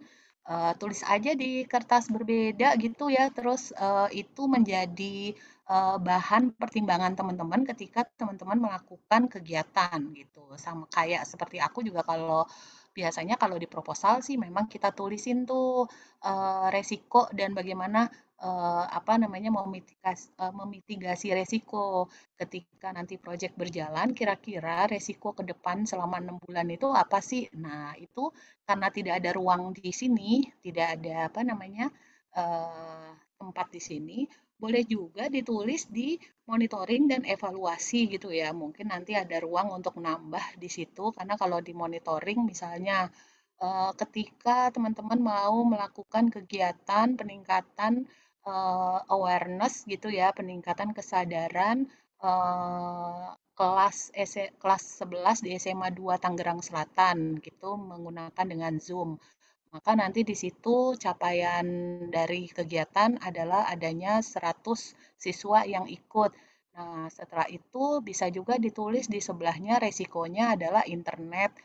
tulis aja di kertas berbeda gitu ya, terus itu menjadi bahan pertimbangan teman-teman ketika teman-teman melakukan kegiatan gitu. Sama kayak seperti aku juga kalau biasanya kalau di proposal sih memang kita tulisin tuh resiko dan bagaimana apa namanya memitigasi resiko ketika nanti proyek berjalan, kira-kira resiko ke depan selama 6 bulan itu apa sih? Nah, itu karena tidak ada ruang di sini, tidak ada apa namanya tempat di sini, boleh juga ditulis di monitoring dan evaluasi gitu ya. Mungkin nanti ada ruang untuk nambah di situ karena kalau di monitoring misalnya ketika teman-teman mau melakukan kegiatan peningkatan awareness gitu ya, peningkatan kesadaran kelas 11 di SMA 2 Tangerang Selatan gitu menggunakan dengan Zoom. Maka nanti di situ capaian dari kegiatan adalah adanya 100 siswa yang ikut. Nah, setelah itu bisa juga ditulis di sebelahnya resikonya adalah internet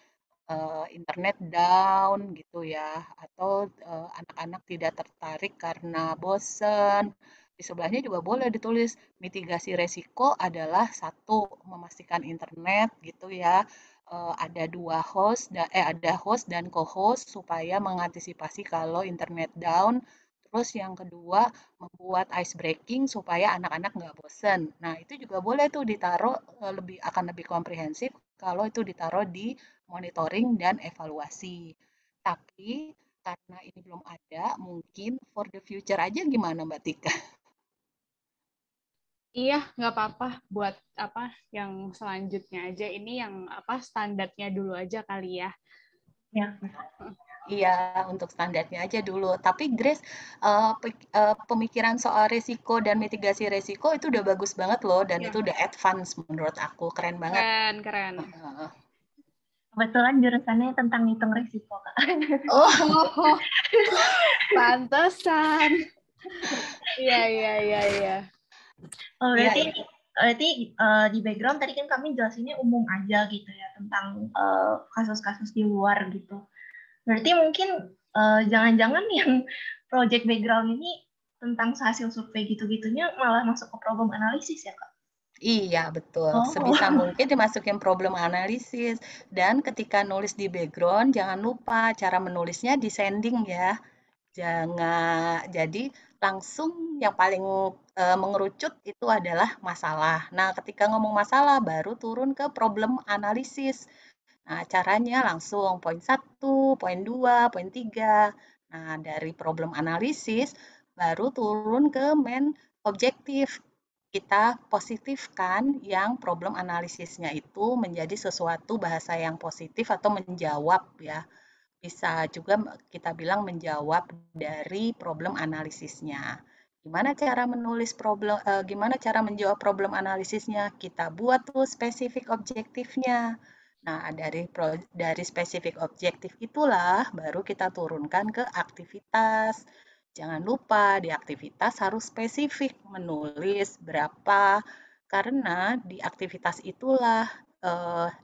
down gitu ya, atau anak-anak tidak tertarik karena bosen. Di sebelahnya juga boleh ditulis mitigasi resiko adalah satu memastikan internet gitu ya, ada host dan co-host supaya mengantisipasi kalau internet down. Terus yang kedua membuat ice breaking supaya anak-anak nggak bosen. Nah itu juga boleh tuh ditaruh akan lebih komprehensif kalau itu ditaruh di monitoring dan evaluasi. Tapi karena ini belum ada, mungkin for the future aja gimana Mbak Tika? Iya, nggak apa-apa buat apa yang selanjutnya aja. Ini yang apa standarnya dulu aja kali ya. ya. Iya, untuk standarnya aja dulu. Tapi Grace, pemikiran soal risiko dan mitigasi risiko itu udah bagus banget loh, dan Ya. itu udah advance menurut aku. Keren banget. Keren. Kebetulan jurusannya tentang hitung risiko, Kak. Oh, pantesan. Iya. Oh, berarti di background tadi kan kami jelasinnya umum aja gitu ya tentang kasus-kasus di luar gitu. Berarti mungkin jangan-jangan yang project background ini tentang hasil survei gitu-gitunya malah masuk ke problem analisis ya, Kak? Iya, betul. Oh. Sebisa mungkin dimasukin problem analisis. Dan ketika nulis di background, jangan lupa cara menulisnya descending ya. Jadi langsung yang paling mengerucut itu adalah masalah. Nah, ketika ngomong masalah, baru turun ke problem analisis. Nah, caranya langsung poin 1, poin 2, poin 3. Nah, dari problem analisis, baru turun ke main objektif. Kita positifkan yang problem analisisnya itu menjadi sesuatu bahasa yang positif atau menjawab ya. Bisa juga kita bilang menjawab dari problem analisisnya. Gimana cara menjawab problem analisisnya? Kita buat tuh spesifik objektifnya. Nah, dari spesifik objektif itulah baru kita turunkan ke aktivitas. Jangan lupa di aktivitas harus spesifik menulis berapa, karena di aktivitas itulah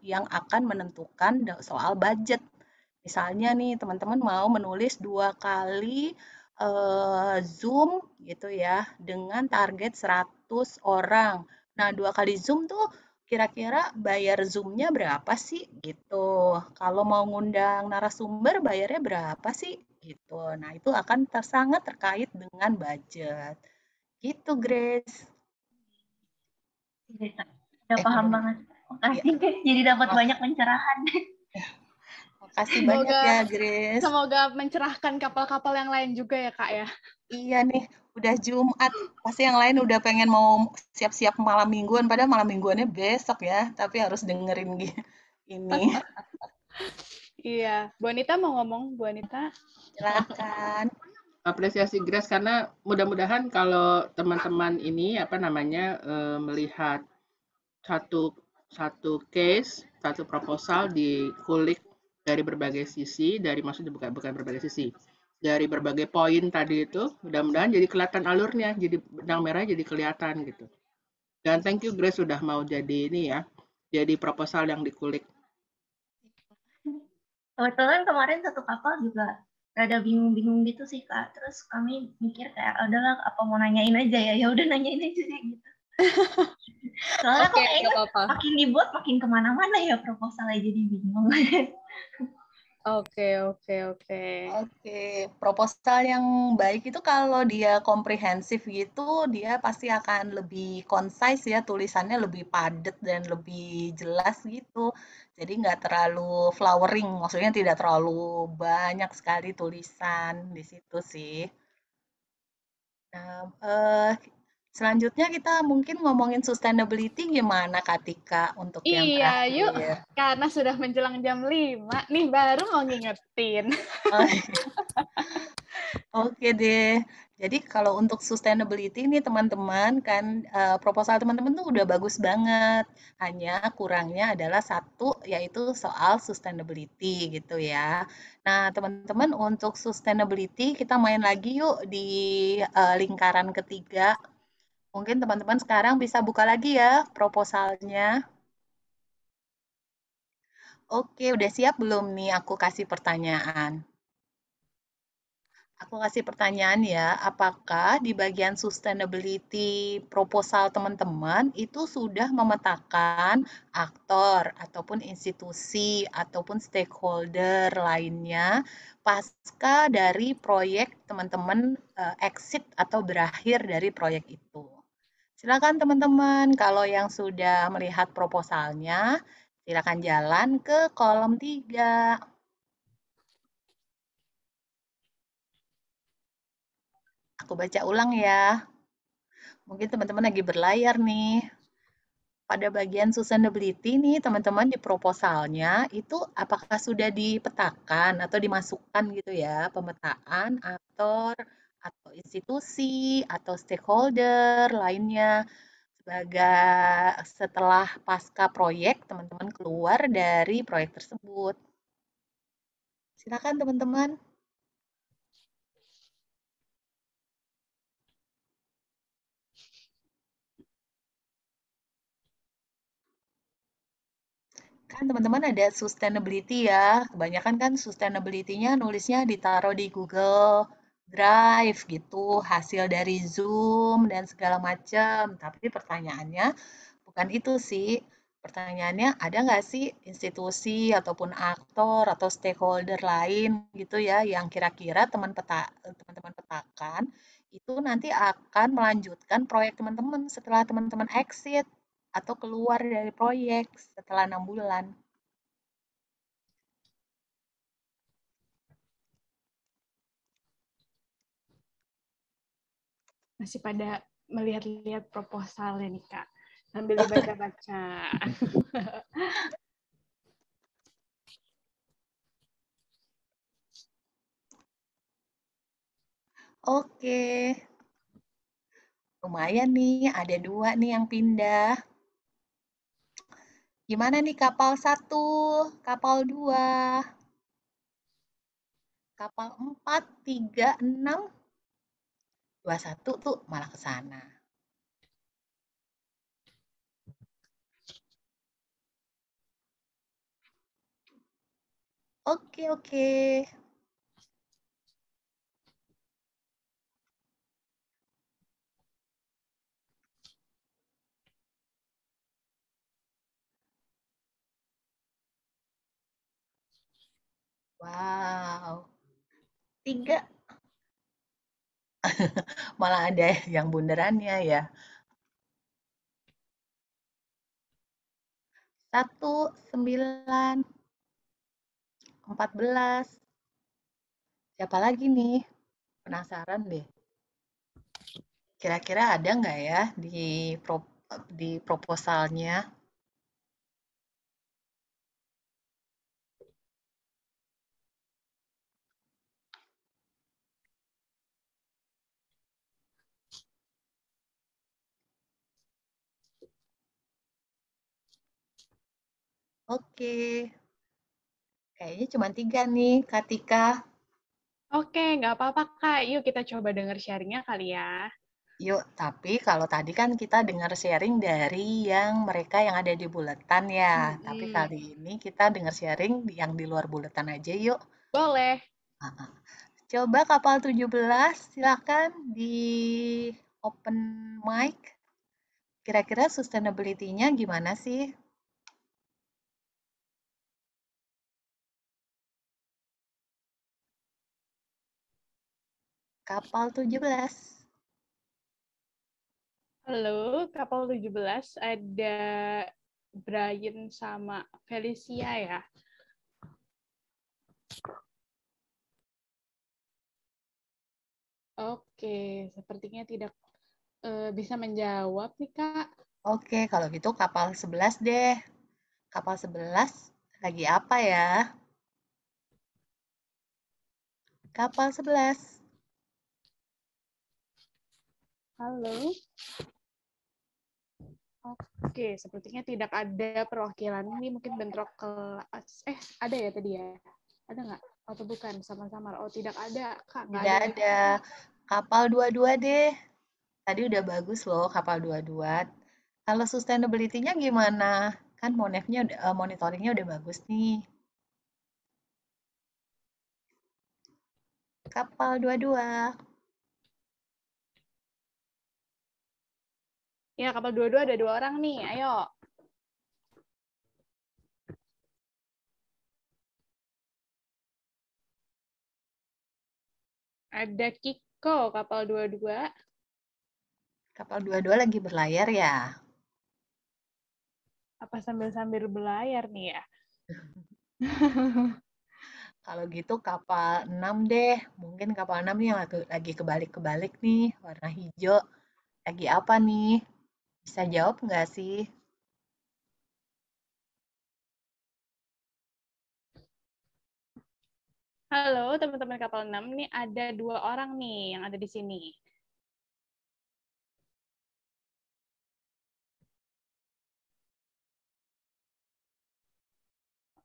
yang akan menentukan soal budget. Misalnya nih teman-teman mau menulis 2 kali Zoom gitu ya dengan target 100 orang. Nah, 2 kali Zoom tuh kira-kira bayar Zoom-nya berapa sih gitu. Kalau mau ngundang narasumber bayarnya berapa sih gitu. Nah, itu akan sangat terkait dengan budget. Gitu, Grace. Udah paham banget. Makasih, jadi dapat banyak pencerahan. Makasih banyak Semoga ya, Grace. semoga mencerahkan kapal-kapal yang lain juga ya, Kak ya. Iya nih, udah Jumat. Pasti yang lain udah pengen mau siap-siap malam mingguan, padahal malam mingguannya besok ya, tapi harus dengerin ini. Iya, Bu Anita mau ngomong, Bu Anita? Silakan. Apresiasi Grace karena mudah-mudahan kalau teman-teman ini melihat satu case, satu proposal dikulik dari berbagai sisi, maksudnya bukan berbagai sisi, dari berbagai poin tadi itu, mudah-mudahan jadi kelihatan alurnya, jadi benang merah jadi kelihatan gitu. Dan thank you Grace sudah mau jadi jadi proposal yang dikulik. Kebetulan kemarin satu kapal juga rada bingung-bingung gitu sih Kak. Terus kami mikir kayak udahlah apa mau nanyain aja ya udah nanyain aja deh gitu. Soalnya kok kayaknya makin dibuat makin kemana-mana ya proposalnya jadi bingung. Oke. Oke, proposal yang baik itu kalau dia komprehensif gitu, dia pasti akan lebih concise ya, tulisannya lebih padat dan lebih jelas gitu. Jadi nggak terlalu flowering, maksudnya tidak terlalu banyak sekali tulisan di situ sih. Nah, selanjutnya kita mungkin ngomongin sustainability gimana Kak Tika untuk yang Iya, terakhir. yuk. Karena sudah menjelang jam 5, nih baru mau ngingetin. Oh, iya. Oke deh. Jadi kalau untuk sustainability ini teman-teman kan proposal teman-teman tuh udah bagus banget. Hanya kurangnya adalah satu yaitu soal sustainability gitu ya. Nah, teman-teman untuk sustainability kita main lagi yuk di lingkaran ketiga. Mungkin teman-teman sekarang bisa buka lagi ya proposalnya. Oke, udah siap belum nih aku kasih pertanyaan? Aku kasih pertanyaan ya, apakah di bagian sustainability proposal teman-teman itu sudah memetakan aktor ataupun institusi ataupun stakeholder lainnya pasca dari proyek teman-teman exit atau berakhir dari proyek itu? Silakan teman-teman, kalau yang sudah melihat proposalnya, silakan jalan ke kolom 3. Aku baca ulang ya. Mungkin teman-teman lagi berlayar nih. Pada bagian sustainability nih, teman-teman di proposalnya itu apakah sudah dipetakan atau dimasukkan gitu ya, pemetaan aktor atau institusi atau stakeholder lainnya sebagai setelah pasca proyek teman-teman keluar dari proyek tersebut. Silakan teman-teman. Kan teman-teman ada sustainability ya. Kebanyakan kan sustainability-nya nulisnya ditaruh di Google Drive gitu, hasil dari Zoom dan segala macam. Tapi pertanyaannya bukan itu sih. Pertanyaannya ada nggak sih institusi ataupun aktor atau stakeholder lain gitu ya yang kira-kira teman-teman petakan itu nanti akan melanjutkan proyek teman-teman setelah teman-teman exit atau keluar dari proyek setelah 6 bulan. Masih pada melihat-lihat proposalnya nih, Kak. Sambil dibaca-baca. Oke. Lumayan nih, ada 2 nih yang pindah. Gimana nih kapal 1, kapal 2, kapal 4, 3, 6, 21 tuh malah ke sana. Oke. Wow. 3. Malah ada yang bundarannya ya. 1, 9, 14. Siapa lagi nih? Penasaran deh. Kira-kira ada nggak ya di proposalnya? Oke, kayaknya cuma 3 nih, Kak Tika. Oke, nggak apa-apa, Kak. Yuk kita coba denger sharingnya kali ya. Yuk, tapi kalau tadi kan kita dengar sharing dari yang mereka yang ada di buletan ya. Tapi kali ini kita dengar sharing yang di luar buletan aja yuk. Boleh. Coba kapal 17, silakan di open mic. Kira-kira sustainability-nya gimana sih? Kapal 17. Halo, kapal 17 ada Brian sama Felicia ya. Oke, sepertinya tidak bisa menjawab nih, Kak. Oke, kalau gitu kapal 11 deh. Kapal 11 lagi apa ya? Kapal 11. Halo. Oke, sepertinya tidak ada perwakilan. Ini mungkin bentrok kelas. Ada ya tadi ya? Ada nggak? Atau bukan? Sama-sama. Oh, tidak ada, Kak. Nggak Tidak ada. ada. Kapal 22 deh. Tadi udah bagus loh kapal 22. Kalau sustainability-nya gimana? Kan monitoringnya udah bagus nih. Kapal 22. Ya, kapal 22 ada 2 orang nih. Ayo. Ada Kiko, kapal 22. Kapal 22 lagi berlayar ya? Apa sambil-sambil berlayar nih ya? Kalau gitu kapal 6 deh. Mungkin kapal 6 nih yang lagi kebalik-kebalik nih, warna hijau. Lagi apa nih? Bisa jawab nggak sih? Halo, teman-teman kapal 6. Nih ada 2 orang nih yang ada di sini.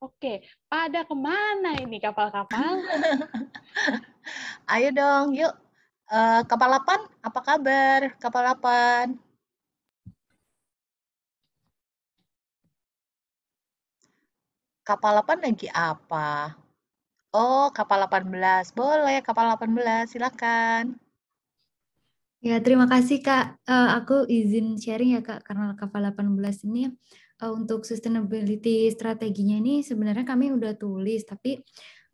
Oke, pada kemana ini kapal-kapal? Ayo dong, yuk. Kapal 8, apa kabar? Kapal 8. Kapal 8 lagi apa? Oh, kapal 18. Boleh, kapal 18. Silakan. Ya, terima kasih Kak. Aku izin sharing ya Kak, karena kapal 18 ini untuk sustainability strateginya ini sebenarnya kami udah tulis, tapi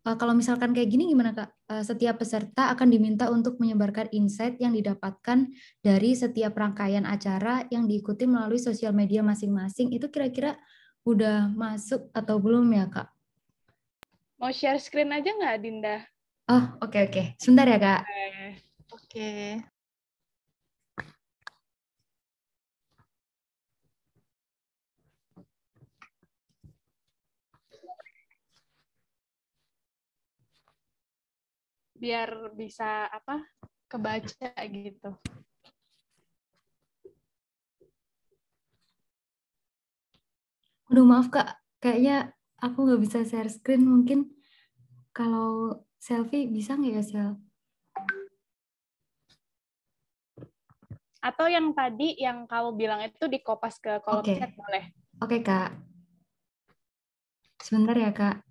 kalau misalkan kayak gini gimana Kak? Setiap peserta akan diminta untuk menyebarkan insight yang didapatkan dari setiap rangkaian acara yang diikuti melalui sosial media masing-masing. Itu kira-kira udah masuk atau belum ya Kak? Mau share screen aja nggak, Dinda? Oh, oke. Sebentar ya Kak. Oke. Biar bisa kebaca gitu. Aduh maaf Kak, kayaknya aku nggak bisa share screen. Mungkin kalau selfie bisa nggak ya Sel? Atau yang tadi yang kamu bilang itu dikopas ke kolom chat boleh. Oke Kak. Sebentar ya Kak.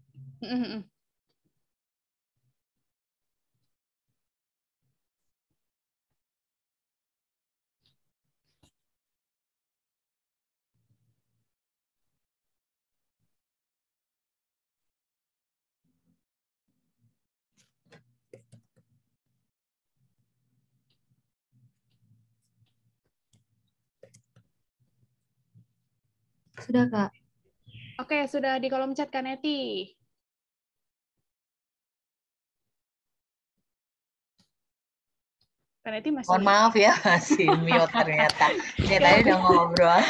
Sudah Kak. Oke, sudah di kolom chat Kak Neti. Kak Neti masih... Mohon maaf ya, masih mute ternyata. Ini tadi udah ngobrol.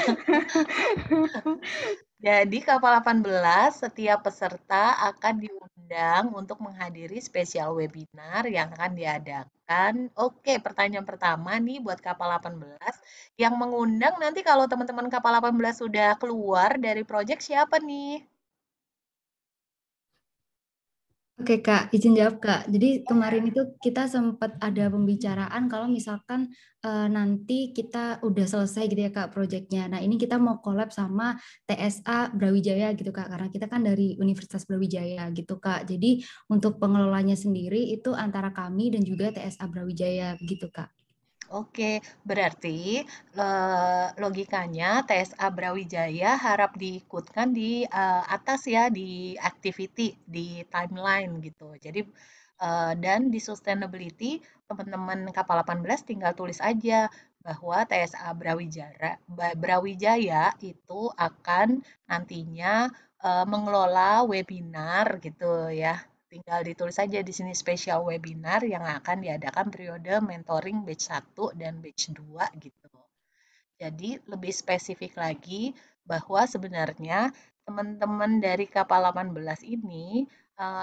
Jadi kapal 18, setiap peserta akan diundang untuk menghadiri spesial webinar yang akan diadakan. Oke, pertanyaan pertama nih buat kapal 18. Yang mengundang nanti kalau teman-teman kapal 18 sudah keluar dari proyek siapa nih? Oke Kak, izin jawab Kak. Jadi kemarin itu kita sempat ada pembicaraan kalau misalkan nanti kita udah selesai gitu ya Kak proyeknya. Nah ini kita mau collab sama TSA Brawijaya gitu Kak, karena kita kan dari Universitas Brawijaya gitu Kak. Jadi untuk pengelolanya sendiri itu antara kami dan juga TSA Brawijaya gitu Kak. Oke, berarti logikanya TSA Brawijaya harap diikutkan di atas ya, di activity, di timeline gitu. Jadi dan di sustainability teman-teman kapal 18 tinggal tulis aja bahwa TSA Brawijaya itu akan nantinya mengelola webinar gitu ya. Tinggal ditulis saja di sini spesial webinar yang akan diadakan periode mentoring batch 1 dan batch 2 gitu. Jadi lebih spesifik lagi bahwa sebenarnya teman-teman dari kapal 18 ini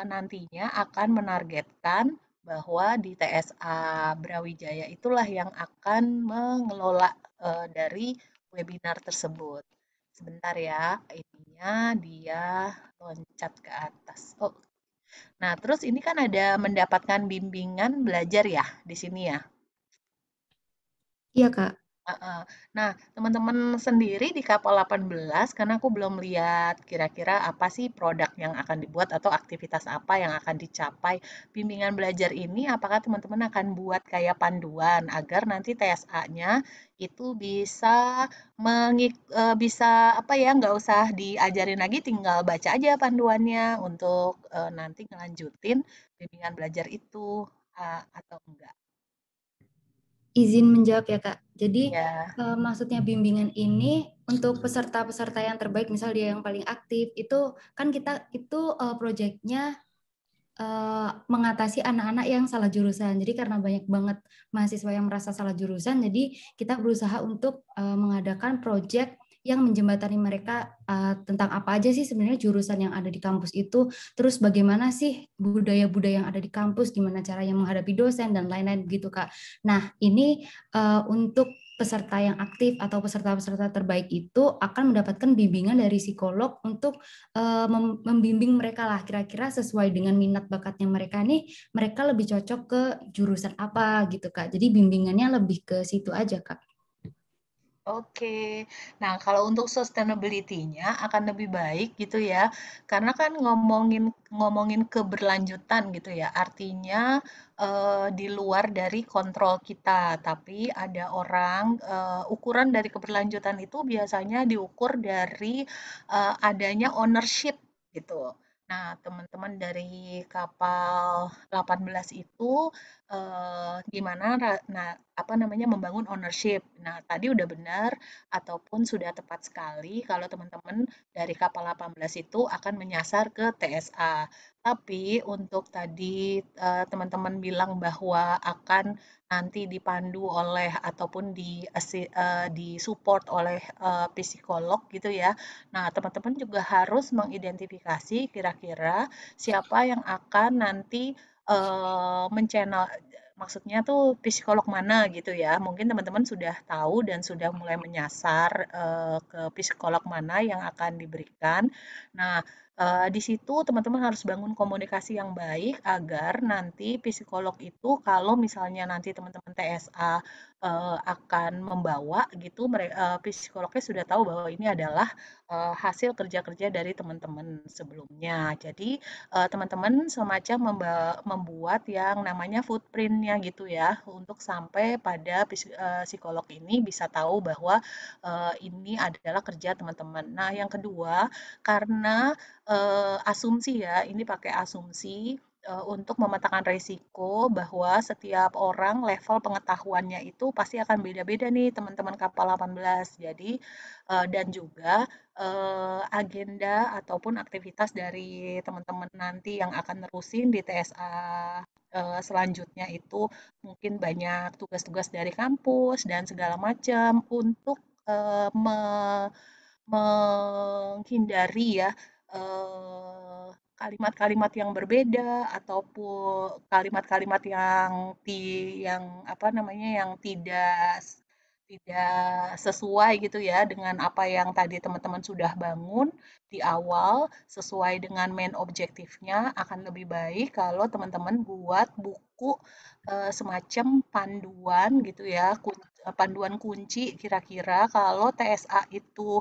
nantinya akan menargetkan bahwa di TSA Brawijaya itulah yang akan mengelola dari webinar tersebut. Sebentar ya, ininya dia loncat ke atas. Oh, nah, terus ini kan ada mendapatkan bimbingan belajar ya di sini ya? Iya Kak. Heeh. Nah, teman-teman sendiri di kapal 18, karena aku belum lihat kira-kira apa sih produk yang akan dibuat atau aktivitas apa yang akan dicapai. Bimbingan belajar ini apakah teman-teman akan buat kayak panduan agar nanti TSA-nya itu bisa apa ya, nggak usah diajarin lagi, tinggal baca aja panduannya untuk nanti ngelanjutin bimbingan belajar itu atau enggak? Izin menjawab ya Kak. Jadi Ya. maksudnya bimbingan ini untuk peserta-peserta yang terbaik, misal dia yang paling aktif, itu kan kita itu proyeknya mengatasi anak-anak yang salah jurusan. Jadi karena banyak banget mahasiswa yang merasa salah jurusan, jadi kita berusaha untuk mengadakan proyek yang menjembatani mereka tentang apa aja sih sebenarnya jurusan yang ada di kampus itu, terus bagaimana sih budaya-budaya yang ada di kampus, gimana caranya menghadapi dosen dan lain-lain gitu Kak. Nah ini untuk peserta yang aktif atau peserta-peserta terbaik itu akan mendapatkan bimbingan dari psikolog untuk membimbing mereka lah kira-kira sesuai dengan minat bakatnya mereka nih, mereka lebih cocok ke jurusan apa gitu Kak. Jadi bimbingannya lebih ke situ aja Kak. Oke. Nah, kalau untuk sustainability-nya akan lebih baik gitu ya. Karena kan ngomongin ngomongin keberlanjutan gitu ya. Artinya di luar dari kontrol kita, tapi ada orang ukuran dari keberlanjutan itu biasanya diukur dari adanya ownership gitu. Nah, teman-teman dari kapal 18 itu gimana nah apa namanya membangun ownership. Nah, tadi udah benar ataupun sudah tepat sekali kalau teman-teman dari kapal 18 itu akan menyasar ke TSA. Tapi untuk tadi teman-teman bilang bahwa akan nanti dipandu oleh ataupun disupport oleh psikolog gitu ya. Nah, teman-teman juga harus mengidentifikasi kira-kira siapa yang akan nanti men-channel maksudnya tuh psikolog mana gitu ya. Mungkin teman-teman sudah tahu dan sudah mulai menyasar ke psikolog mana yang akan diberikan. Nah, di situ teman-teman harus bangun komunikasi yang baik agar nanti psikolog itu kalau misalnya nanti teman-teman TSA akan membawa gitu, psikolognya sudah tahu bahwa ini adalah hasil kerja-kerja dari teman-teman sebelumnya. Jadi teman-teman semacam membuat yang namanya footprint-nya gitu ya, untuk sampai pada psikolog ini bisa tahu bahwa ini adalah kerja teman-teman. Nah, yang kedua, karena asumsi ya, ini pakai asumsi untuk memetakan risiko bahwa setiap orang level pengetahuannya itu pasti akan beda-beda nih teman-teman kapal 18. Jadi dan juga agenda ataupun aktivitas dari teman-teman nanti yang akan nerusin di TSA selanjutnya itu mungkin banyak tugas-tugas dari kampus dan segala macam untuk menghindari ya kalimat-kalimat yang berbeda ataupun kalimat-kalimat yang apa namanya yang tidak sesuai gitu ya dengan apa yang tadi teman-teman sudah bangun di awal sesuai dengan main objektifnya. Akan lebih baik kalau teman-teman buat buku semacam panduan gitu ya, panduan kunci kira-kira kalau TSA itu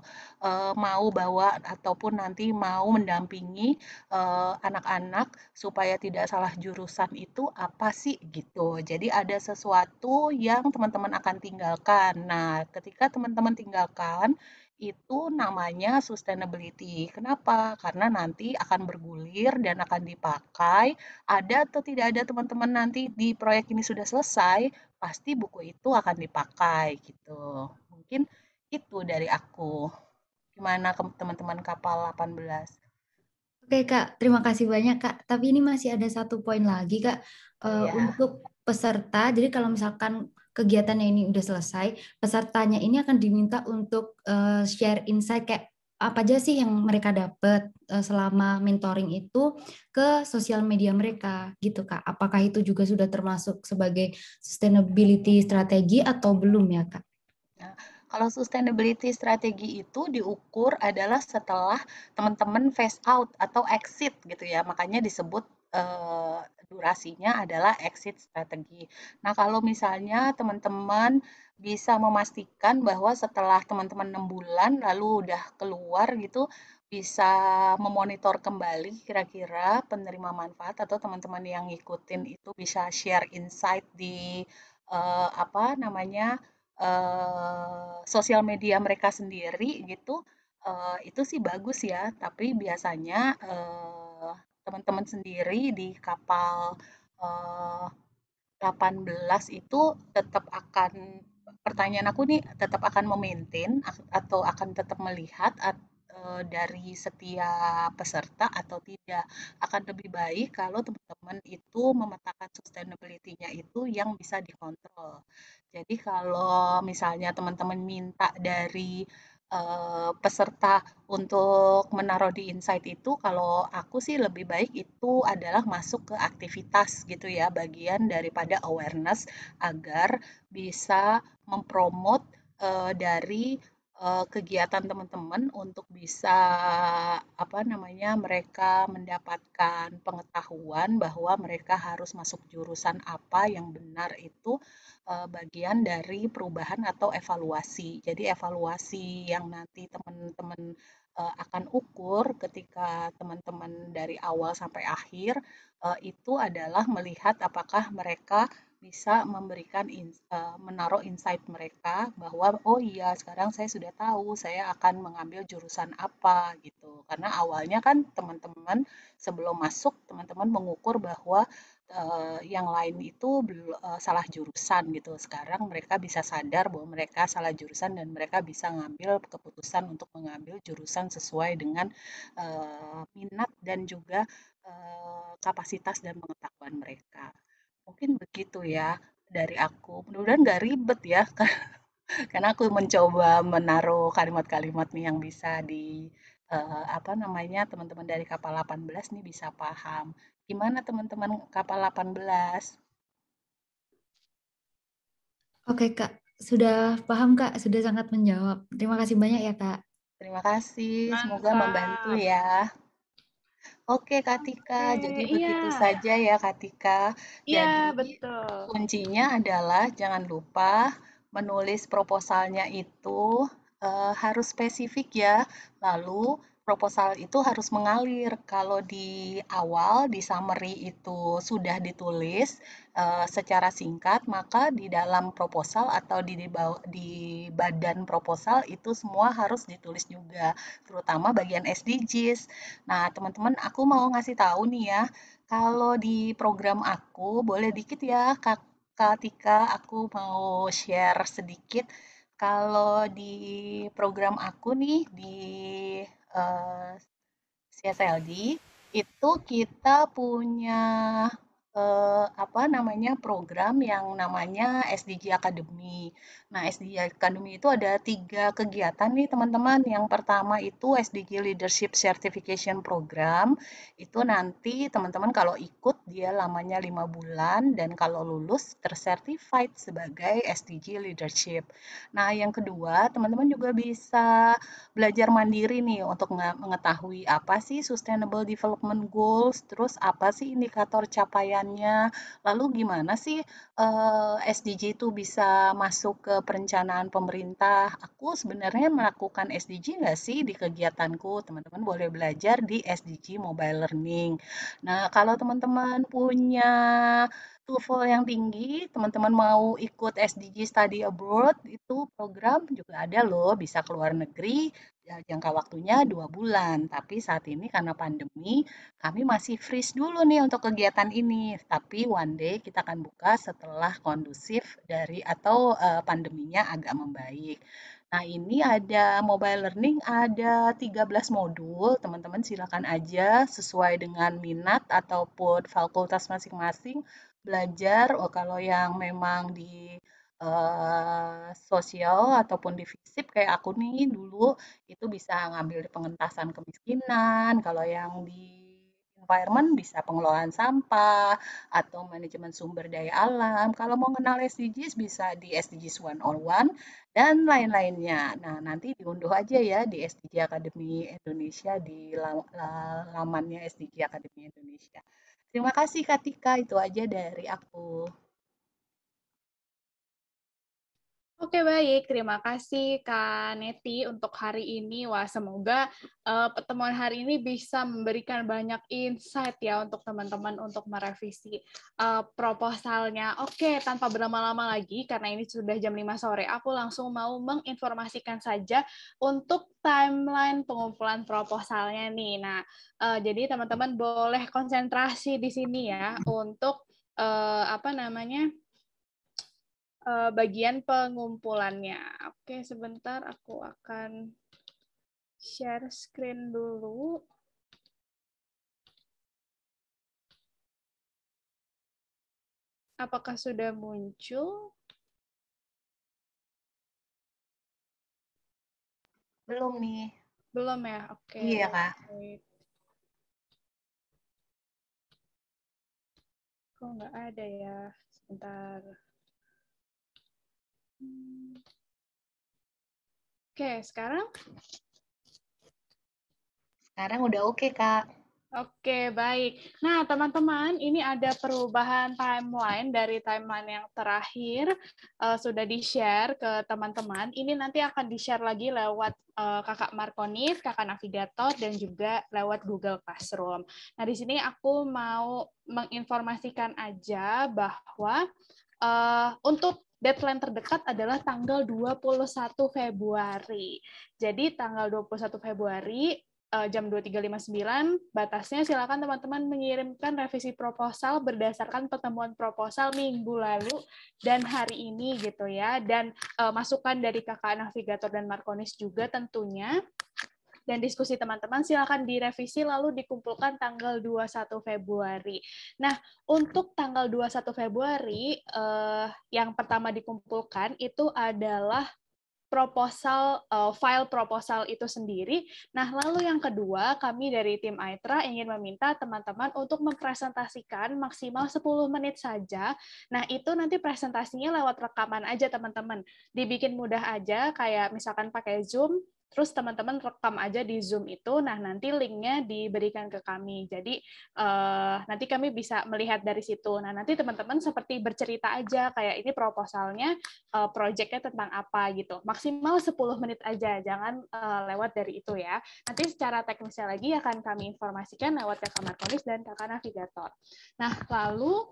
mau bawa ataupun nanti mau mendampingi anak-anak supaya tidak salah jurusan itu apa sih gitu. Jadi ada sesuatu yang teman-teman akan tinggalkan. Nah, ketika teman-teman tinggalkan itu namanya sustainability. Kenapa? Karena nanti akan bergulir dan akan dipakai. Ada atau tidak ada teman-teman nanti di proyek ini sudah selesai, pasti buku itu akan dipakai gitu. Mungkin itu dari aku. Gimana teman-teman kapal 18? Oke Kak, terima kasih banyak Kak. Tapi ini masih ada satu poin lagi Kak. Iya. Untuk peserta, jadi kalau misalkan kegiatannya ini udah selesai, pesertanya ini akan diminta untuk share insight kayak apa aja sih yang mereka dapat selama mentoring itu ke sosial media mereka gitu Kak. Apakah itu juga sudah termasuk sebagai sustainability strategi atau belum ya Kak? Nah, kalau sustainability strategi itu diukur adalah setelah teman-teman phase out atau exit gitu ya. Makanya disebut durasinya adalah exit strategi. Nah, kalau misalnya teman-teman bisa memastikan bahwa setelah teman-teman 6 bulan lalu udah keluar gitu, bisa memonitor kembali kira-kira penerima manfaat atau teman-teman yang ngikutin itu bisa share insight di apa namanya sosial media mereka sendiri gitu, itu sih bagus ya. Tapi biasanya teman-teman sendiri di kapal 18 itu tetap akan pertanyaan aku nih tetap akan memaintain atau akan tetap melihat dari setiap peserta atau tidak. Akan lebih baik kalau teman-teman itu memetakan sustainability-nya itu yang bisa dikontrol. Jadi kalau misalnya teman-teman minta dari peserta untuk menaruh di insight itu, kalau aku sih lebih baik itu adalah masuk ke aktivitas gitu ya, bagian daripada awareness agar bisa mempromot dari kegiatan teman-teman untuk bisa apa namanya mereka mendapatkan pengetahuan bahwa mereka harus masuk jurusan apa yang benar itu bagian dari perubahan atau evaluasi. Jadi evaluasi yang nanti teman-teman akan ukur ketika teman-teman dari awal sampai akhir itu adalah melihat apakah mereka bisa memberikan menaruh insight mereka bahwa oh iya sekarang saya sudah tahu saya akan mengambil jurusan apa gitu. Karena awalnya kan teman-teman sebelum masuk teman-teman mengukur bahwa yang lain itu salah jurusan gitu. Sekarang mereka bisa sadar bahwa mereka salah jurusan dan mereka bisa ngambil keputusan untuk mengambil jurusan sesuai dengan minat dan juga kapasitas dan pengetahuan mereka. Mungkin begitu ya dari aku. Mudah-mudahan nggak ribet ya, karena aku mencoba menaruh kalimat-kalimat nih yang bisa di apa namanya teman-teman dari kapal 18 nih bisa paham. Gimana teman-teman kapal 18? Oke Kak, sudah paham Kak, sudah sangat menjawab. Terima kasih banyak ya Kak. Terima kasih, semoga membantu ya. Oke Kak Tika, jadi begitu Iya. saja ya Kak Tika. Iya, Jadi betul. kuncinya adalah jangan lupa menulis proposalnya itu harus spesifik ya. Lalu proposal itu harus mengalir. Kalau di awal, di summary itu sudah ditulis secara singkat, maka di dalam proposal atau di badan proposal itu semua harus ditulis juga, terutama bagian SDGs. Nah, teman-teman, aku mau ngasih tahu nih ya, kalau di program aku, boleh dikit ya, Kak Tika, aku mau share sedikit. Kalau di program aku nih, di eh, CSLD itu kita punya apa namanya program yang namanya SDG Academy. Nah, SDG Academy itu ada 3 kegiatan nih teman-teman. Yang pertama itu SDG Leadership Certification Program. Itu nanti teman-teman kalau ikut dia lamanya 5 bulan dan kalau lulus tercertified sebagai SDG Leadership. Nah, yang kedua teman-teman juga bisa belajar mandiri nih untuk mengetahui apa sih Sustainable Development Goals, terus apa sih indikator capaiannya, lalu gimana sih SDG itu bisa masuk ke perencanaan pemerintah. Aku sebenarnya melakukan SDG nggak sih di kegiatanku? Teman-teman boleh belajar di SDG Mobile Learning. Nah, kalau teman-teman punya TOEFL yang tinggi, teman-teman mau ikut SDG Study Abroad, itu program juga ada loh, bisa keluar negeri, ya, jangka waktunya 2 bulan. Tapi saat ini karena pandemi, kami masih freeze dulu nih untuk kegiatan ini. Tapi one day kita akan buka setelah kondusif dari atau pandeminya agak membaik. Nah, ini ada mobile learning, ada 13 modul. Teman-teman silakan aja sesuai dengan minat ataupun fakultas masing-masing belajar. Oh, kalau yang memang di sosial ataupun di FISIP kayak aku nih dulu itu bisa ngambil di pengentasan kemiskinan, kalau yang di environment bisa pengelolaan sampah atau manajemen sumber daya alam. Kalau mau kenal SDGs bisa di SDGs 101 dan lain-lainnya. Nah, nanti diunduh aja ya di SDG Academy Indonesia di lamannya SDG Academy Indonesia. Terima kasih Kak Tika, itu aja dari aku. Oke, baik. Terima kasih Kak Neti untuk hari ini. Wah, semoga pertemuan hari ini bisa memberikan banyak insight ya untuk teman-teman untuk merevisi proposalnya. Oke, tanpa berlama-lama lagi, karena ini sudah jam 5 sore, aku langsung mau menginformasikan saja untuk timeline pengumpulan proposalnya nih. Nah, jadi teman-teman boleh konsentrasi di sini ya untuk apa namanya, bagian pengumpulannya. Oke, sebentar aku akan share screen dulu. Apakah sudah muncul? Belum nih. Belum ya? Oke. Iya, Kak. Kok nggak ada ya? Sebentar. Oke, sekarang? Sekarang udah oke, Kak. Oke, baik. Nah, teman-teman, ini ada perubahan timeline dari timeline yang terakhir sudah di-share ke teman-teman. Ini nanti akan di-share lagi lewat Kakak Markonis, Kakak Navigator, dan juga lewat Google Classroom. Nah, di sini aku mau menginformasikan aja bahwa untuk deadline terdekat adalah tanggal 21 Februari. Jadi, tanggal 21 Februari, jam 23.59, batasnya silakan teman-teman mengirimkan revisi proposal berdasarkan pertemuan proposal minggu lalu dan hari ini gitu ya, dan masukan dari Kakak Navigator dan Markonis juga tentunya, dan diskusi teman-teman silakan direvisi lalu dikumpulkan tanggal 21 Februari. Nah, untuk tanggal 21 Februari yang pertama dikumpulkan itu adalah proposal, file proposal itu sendiri. Nah, lalu yang kedua, kami dari tim Aitra ingin meminta teman-teman untuk mempresentasikan maksimal 10 menit saja. Nah, itu nanti presentasinya lewat rekaman aja, teman-teman. Dibikin mudah aja, kayak misalkan pakai Zoom, terus teman-teman rekam aja di Zoom itu, nah nanti linknya diberikan ke kami. Jadi nanti kami bisa melihat dari situ. Nah nanti teman-teman seperti bercerita aja, kayak ini proposalnya, project-nya tentang apa gitu. Maksimal 10 menit aja, jangan lewat dari itu ya. Nanti secara teknisnya lagi akan kami informasikan lewat Kakak Markonis dan Kakak Navigator. Nah lalu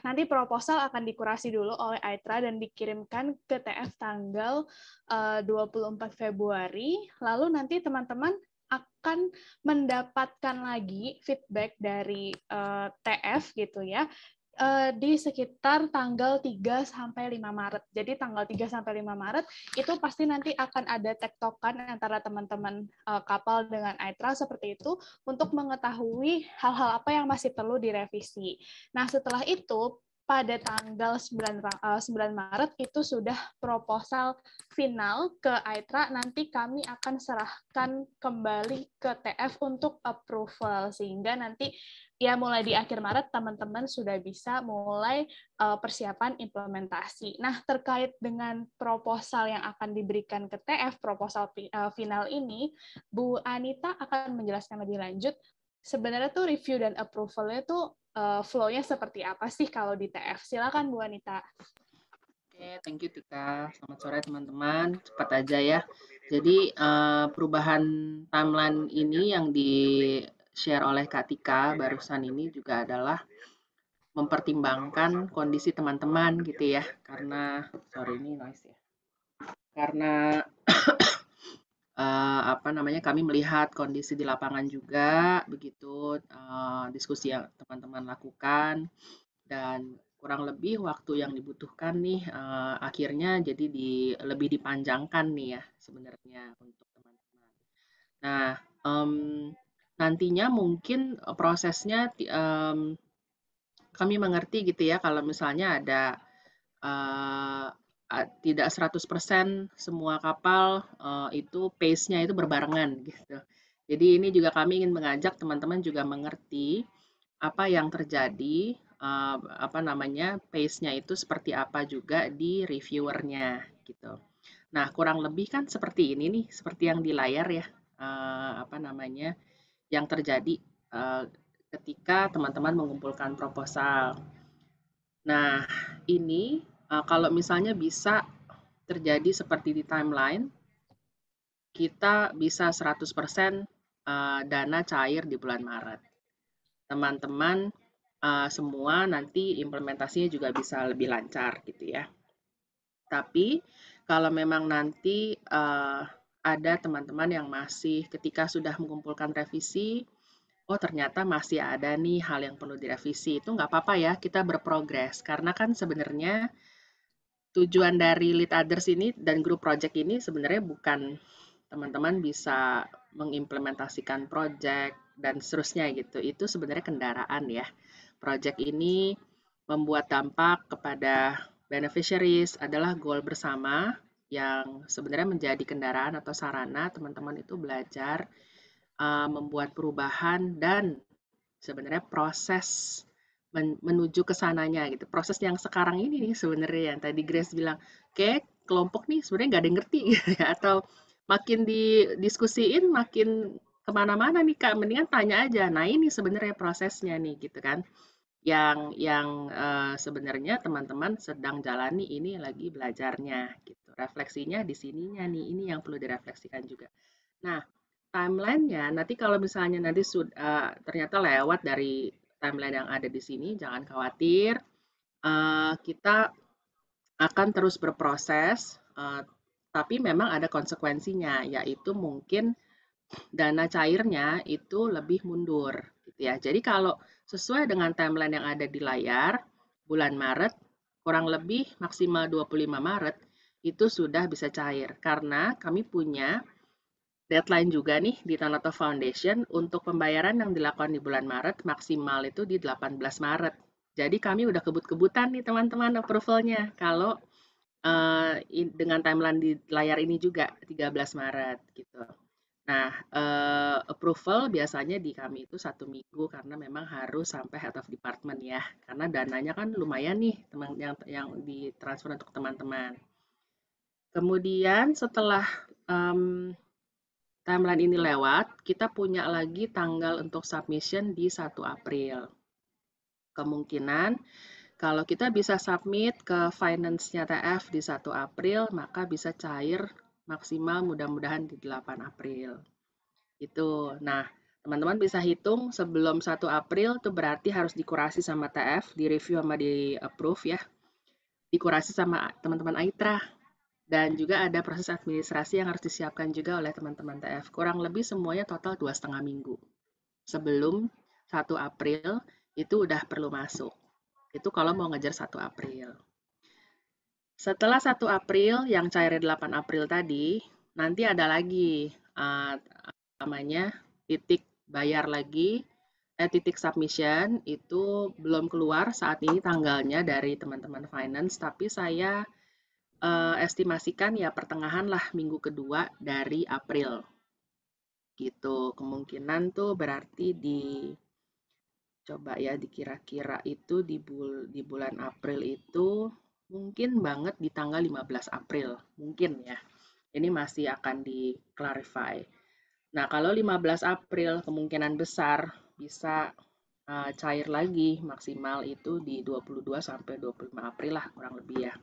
nanti proposal akan dikurasi dulu oleh Aitra dan dikirimkan ke TF tanggal 24 Februari. Lalu nanti teman-teman akan mendapatkan lagi feedback dari TF gitu ya, di sekitar tanggal 3 sampai 5 Maret. Jadi tanggal 3 sampai 5 Maret itu pasti nanti akan ada tektokan antara teman-teman kapal dengan Aitra seperti itu untuk mengetahui hal-hal apa yang masih perlu direvisi. Nah, setelah itu pada tanggal 9 Maret itu sudah proposal final ke Aitra, nanti kami akan serahkan kembali ke TF untuk approval, sehingga nanti ya mulai di akhir Maret teman-teman sudah bisa mulai persiapan implementasi. Nah, terkait dengan proposal yang akan diberikan ke TF, proposal final ini, Bu Anita akan menjelaskan lebih lanjut. Sebenarnya tuh review dan approval-nya tuh flow-nya seperti apa sih kalau di TF? Silakan Bu Anita. Oke, thank you Tika. Selamat sore teman-teman. Cepat aja ya. Jadi perubahan timeline ini yang di-share oleh Kak Tika barusan ini juga adalah mempertimbangkan kondisi teman-teman gitu ya. Karena, sorry ini noise ya. Karena kami melihat kondisi di lapangan juga, begitu diskusi yang teman-teman lakukan, dan kurang lebih waktu yang dibutuhkan nih akhirnya jadi lebih dipanjangkan nih ya sebenarnya untuk teman-teman. Nah, nantinya mungkin prosesnya kami mengerti gitu ya kalau misalnya ada tidak 100% semua kapal itu pace-nya itu berbarengan gitu. Jadi ini juga kami ingin mengajak teman-teman juga mengerti apa yang terjadi, pace-nya itu seperti apa juga di reviewer-nya gitu. Nah, kurang lebih kan seperti ini nih, seperti yang di layar ya, yang terjadi ketika teman-teman mengumpulkan proposal. Nah, ini kalau misalnya bisa terjadi seperti di timeline, kita bisa 100% dana cair di bulan Maret. Teman-teman semua nanti implementasinya juga bisa lebih lancar gitu ya. Tapi kalau memang nanti ada teman-teman yang masih ketika sudah mengumpulkan revisi, oh ternyata masih ada nih hal yang perlu direvisi, itu nggak apa-apa ya, kita berprogres. Karena kan sebenarnya tujuan dari Lead Others ini dan grup project ini sebenarnya bukan teman-teman bisa mengimplementasikan project dan seterusnya gitu. Itu sebenarnya kendaraan ya. Project ini membuat dampak kepada beneficiaries adalah goal bersama yang sebenarnya menjadi kendaraan atau sarana teman-teman itu belajar membuat perubahan dan sebenarnya proses menuju ke sananya gitu. Proses yang sekarang ini nih sebenarnya yang tadi Grace bilang, kayak kelompok nih sebenarnya nggak ada yang ngerti gitu ya. Atau makin didiskusiin makin kemana-mana nih Kak, mendingan tanya aja. Nah ini sebenarnya prosesnya nih gitu kan. Yang sebenarnya teman-teman sedang jalani ini lagi belajarnya gitu. Refleksinya di sininya nih, ini yang perlu direfleksikan juga. Nah, timeline-nya nanti kalau misalnya nanti ternyata lewat dari timeline yang ada di sini, jangan khawatir. Kita akan terus berproses, tapi memang ada konsekuensinya, yaitu mungkin dana cairnya itu lebih mundur. Gitu ya. Jadi kalau sesuai dengan timeline yang ada di layar, bulan Maret, kurang lebih maksimal 25 Maret, itu sudah bisa cair. Karena kami punya deadline juga nih di Tanoto Foundation untuk pembayaran yang dilakukan di bulan Maret maksimal itu di 18 Maret. Jadi kami udah kebut-kebutan nih teman-teman approval-nya kalau dengan timeline di layar ini juga 13 Maret gitu. Nah, approval biasanya di kami itu 1 minggu karena memang harus sampai head of department ya. Karena dananya kan lumayan nih teman yang ditransfer untuk teman-teman. Kemudian setelah timeline ini lewat, kita punya lagi tanggal untuk submission di 1 April. Kemungkinan kalau kita bisa submit ke finance-nya TF di 1 April, maka bisa cair maksimal mudah-mudahan di 8 April. Itu. Nah, teman-teman bisa hitung sebelum 1 April itu berarti harus dikurasi sama TF, di-review sama di-approve ya. Dikurasi sama teman-teman AITRA. Dan juga ada proses administrasi yang harus disiapkan juga oleh teman-teman TF. Kurang lebih semuanya total 2,5 minggu. Sebelum 1 April itu udah perlu masuk. Itu kalau mau ngejar 1 April. Setelah 1 April yang cairnya 8 April tadi, nanti ada lagi namanya titik bayar lagi, titik submission itu belum keluar saat ini tanggalnya dari teman-teman finance, tapi saya estimasikan ya pertengahan lah minggu kedua dari April. Gitu, kemungkinan tuh berarti coba ya dikira-kira itu di bulan April itu mungkin banget di tanggal 15 April, mungkin ya. Ini masih akan di-clarify. Nah, kalau 15 April kemungkinan besar bisa cair lagi maksimal itu di 22 sampai 25 April lah kurang lebih ya.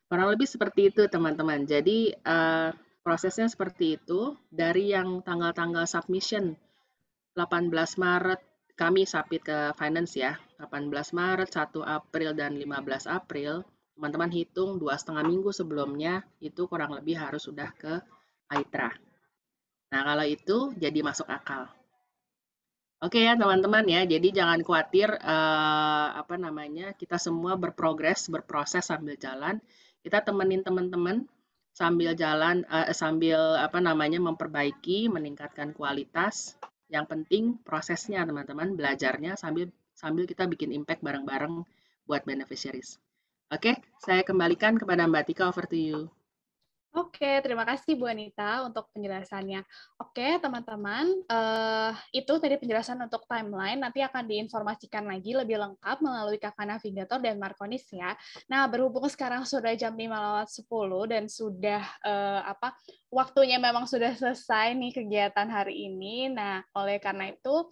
Kurang lebih seperti itu teman-teman. Jadi prosesnya seperti itu. Dari yang tanggal-tanggal submission 18 Maret kami submit ke finance ya. 18 Maret, 1 April, dan 15 April. Teman-teman hitung 2,5 minggu sebelumnya itu kurang lebih harus sudah ke AITRA. Nah kalau itu jadi masuk akal. Oke ya teman-teman ya, jadi jangan khawatir kita semua berproses sambil jalan. Kita temenin teman-teman sambil jalan, sambil memperbaiki, meningkatkan kualitas. Yang penting prosesnya teman-teman, belajarnya sambil kita bikin impact bareng-bareng buat beneficiaries. Oke, saya kembalikan kepada Mbak Tika, over to you. Oke, terima kasih Bu Anita untuk penjelasannya. Oke, teman-teman, itu tadi penjelasan untuk timeline. Nanti akan diinformasikan lagi lebih lengkap melalui Kakak Navigator dan Markonis ya. Nah, berhubung sekarang sudah jam 5:10 dan sudah waktunya memang sudah selesai nih kegiatan hari ini. Nah, oleh karena itu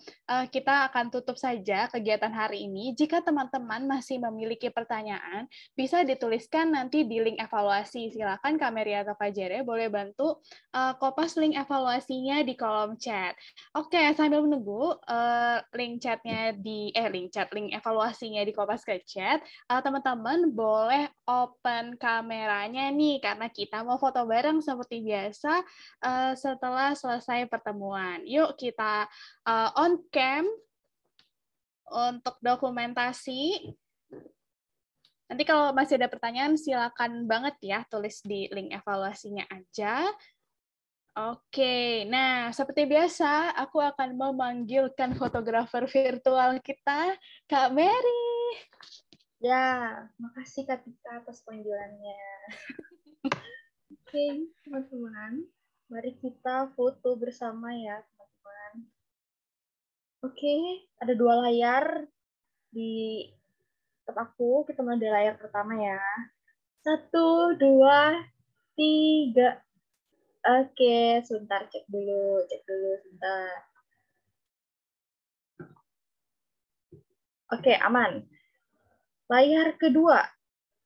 kita akan tutup saja kegiatan hari ini. Jika teman-teman masih memiliki pertanyaan, bisa dituliskan nanti di link evaluasi. Silakan Kak Mary atau Kak Jere boleh bantu kopas link evaluasinya di kolom chat. Oke, sambil menunggu link evaluasinya di kopas ke chat, teman-teman boleh open kameranya nih karena kita mau foto bareng seperti biasa setelah selesai pertemuan. Yuk kita on cam untuk dokumentasi. Nanti kalau masih ada pertanyaan, silakan banget ya tulis di link evaluasinya aja. Oke, nah seperti biasa, aku akan memanggilkan fotografer virtual kita, Kak Mary. Ya, makasih Kak Tika atas panggilannya. Oke, teman-teman, mari kita foto bersama ya, teman-teman. Oke, ada 2 layar di aku, kita mulai dari layar pertama ya. 1, 2, 3. Oke, sebentar cek dulu sebentar. Oke, aman. Layar kedua.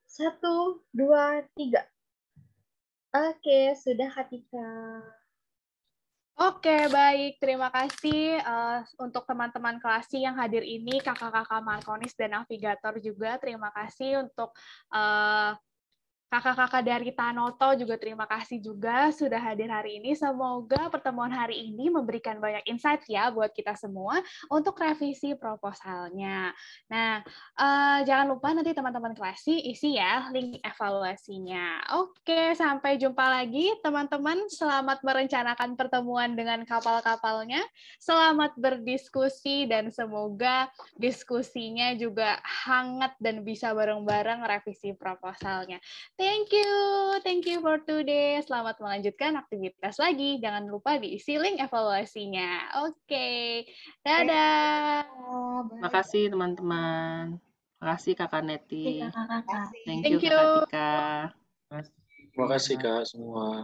1, 2, 3. Oke, sudah Kak Tika. Oke, baik. Terima kasih untuk teman-teman Klasi yang hadir ini, kakak-kakak Markonis dan Navigator juga. Terima kasih untuk kakak-kakak dari Tanoto juga terima kasih juga sudah hadir hari ini. Semoga pertemuan hari ini memberikan banyak insight ya buat kita semua untuk revisi proposalnya. Nah, jangan lupa nanti teman-teman Klasi isi ya link evaluasinya. Oke, sampai jumpa lagi teman-teman. Selamat merencanakan pertemuan dengan kapal-kapalnya. Selamat berdiskusi dan semoga diskusinya juga hangat dan bisa bareng-bareng revisi proposalnya. Thank you for today. Selamat melanjutkan aktivitas lagi. Jangan lupa diisi link evaluasinya. Oke, dadah. Makasih teman-teman. Makasih Kakak Neti. Kakak. Thank you Kakak Tika. Terima kasih Kak semua.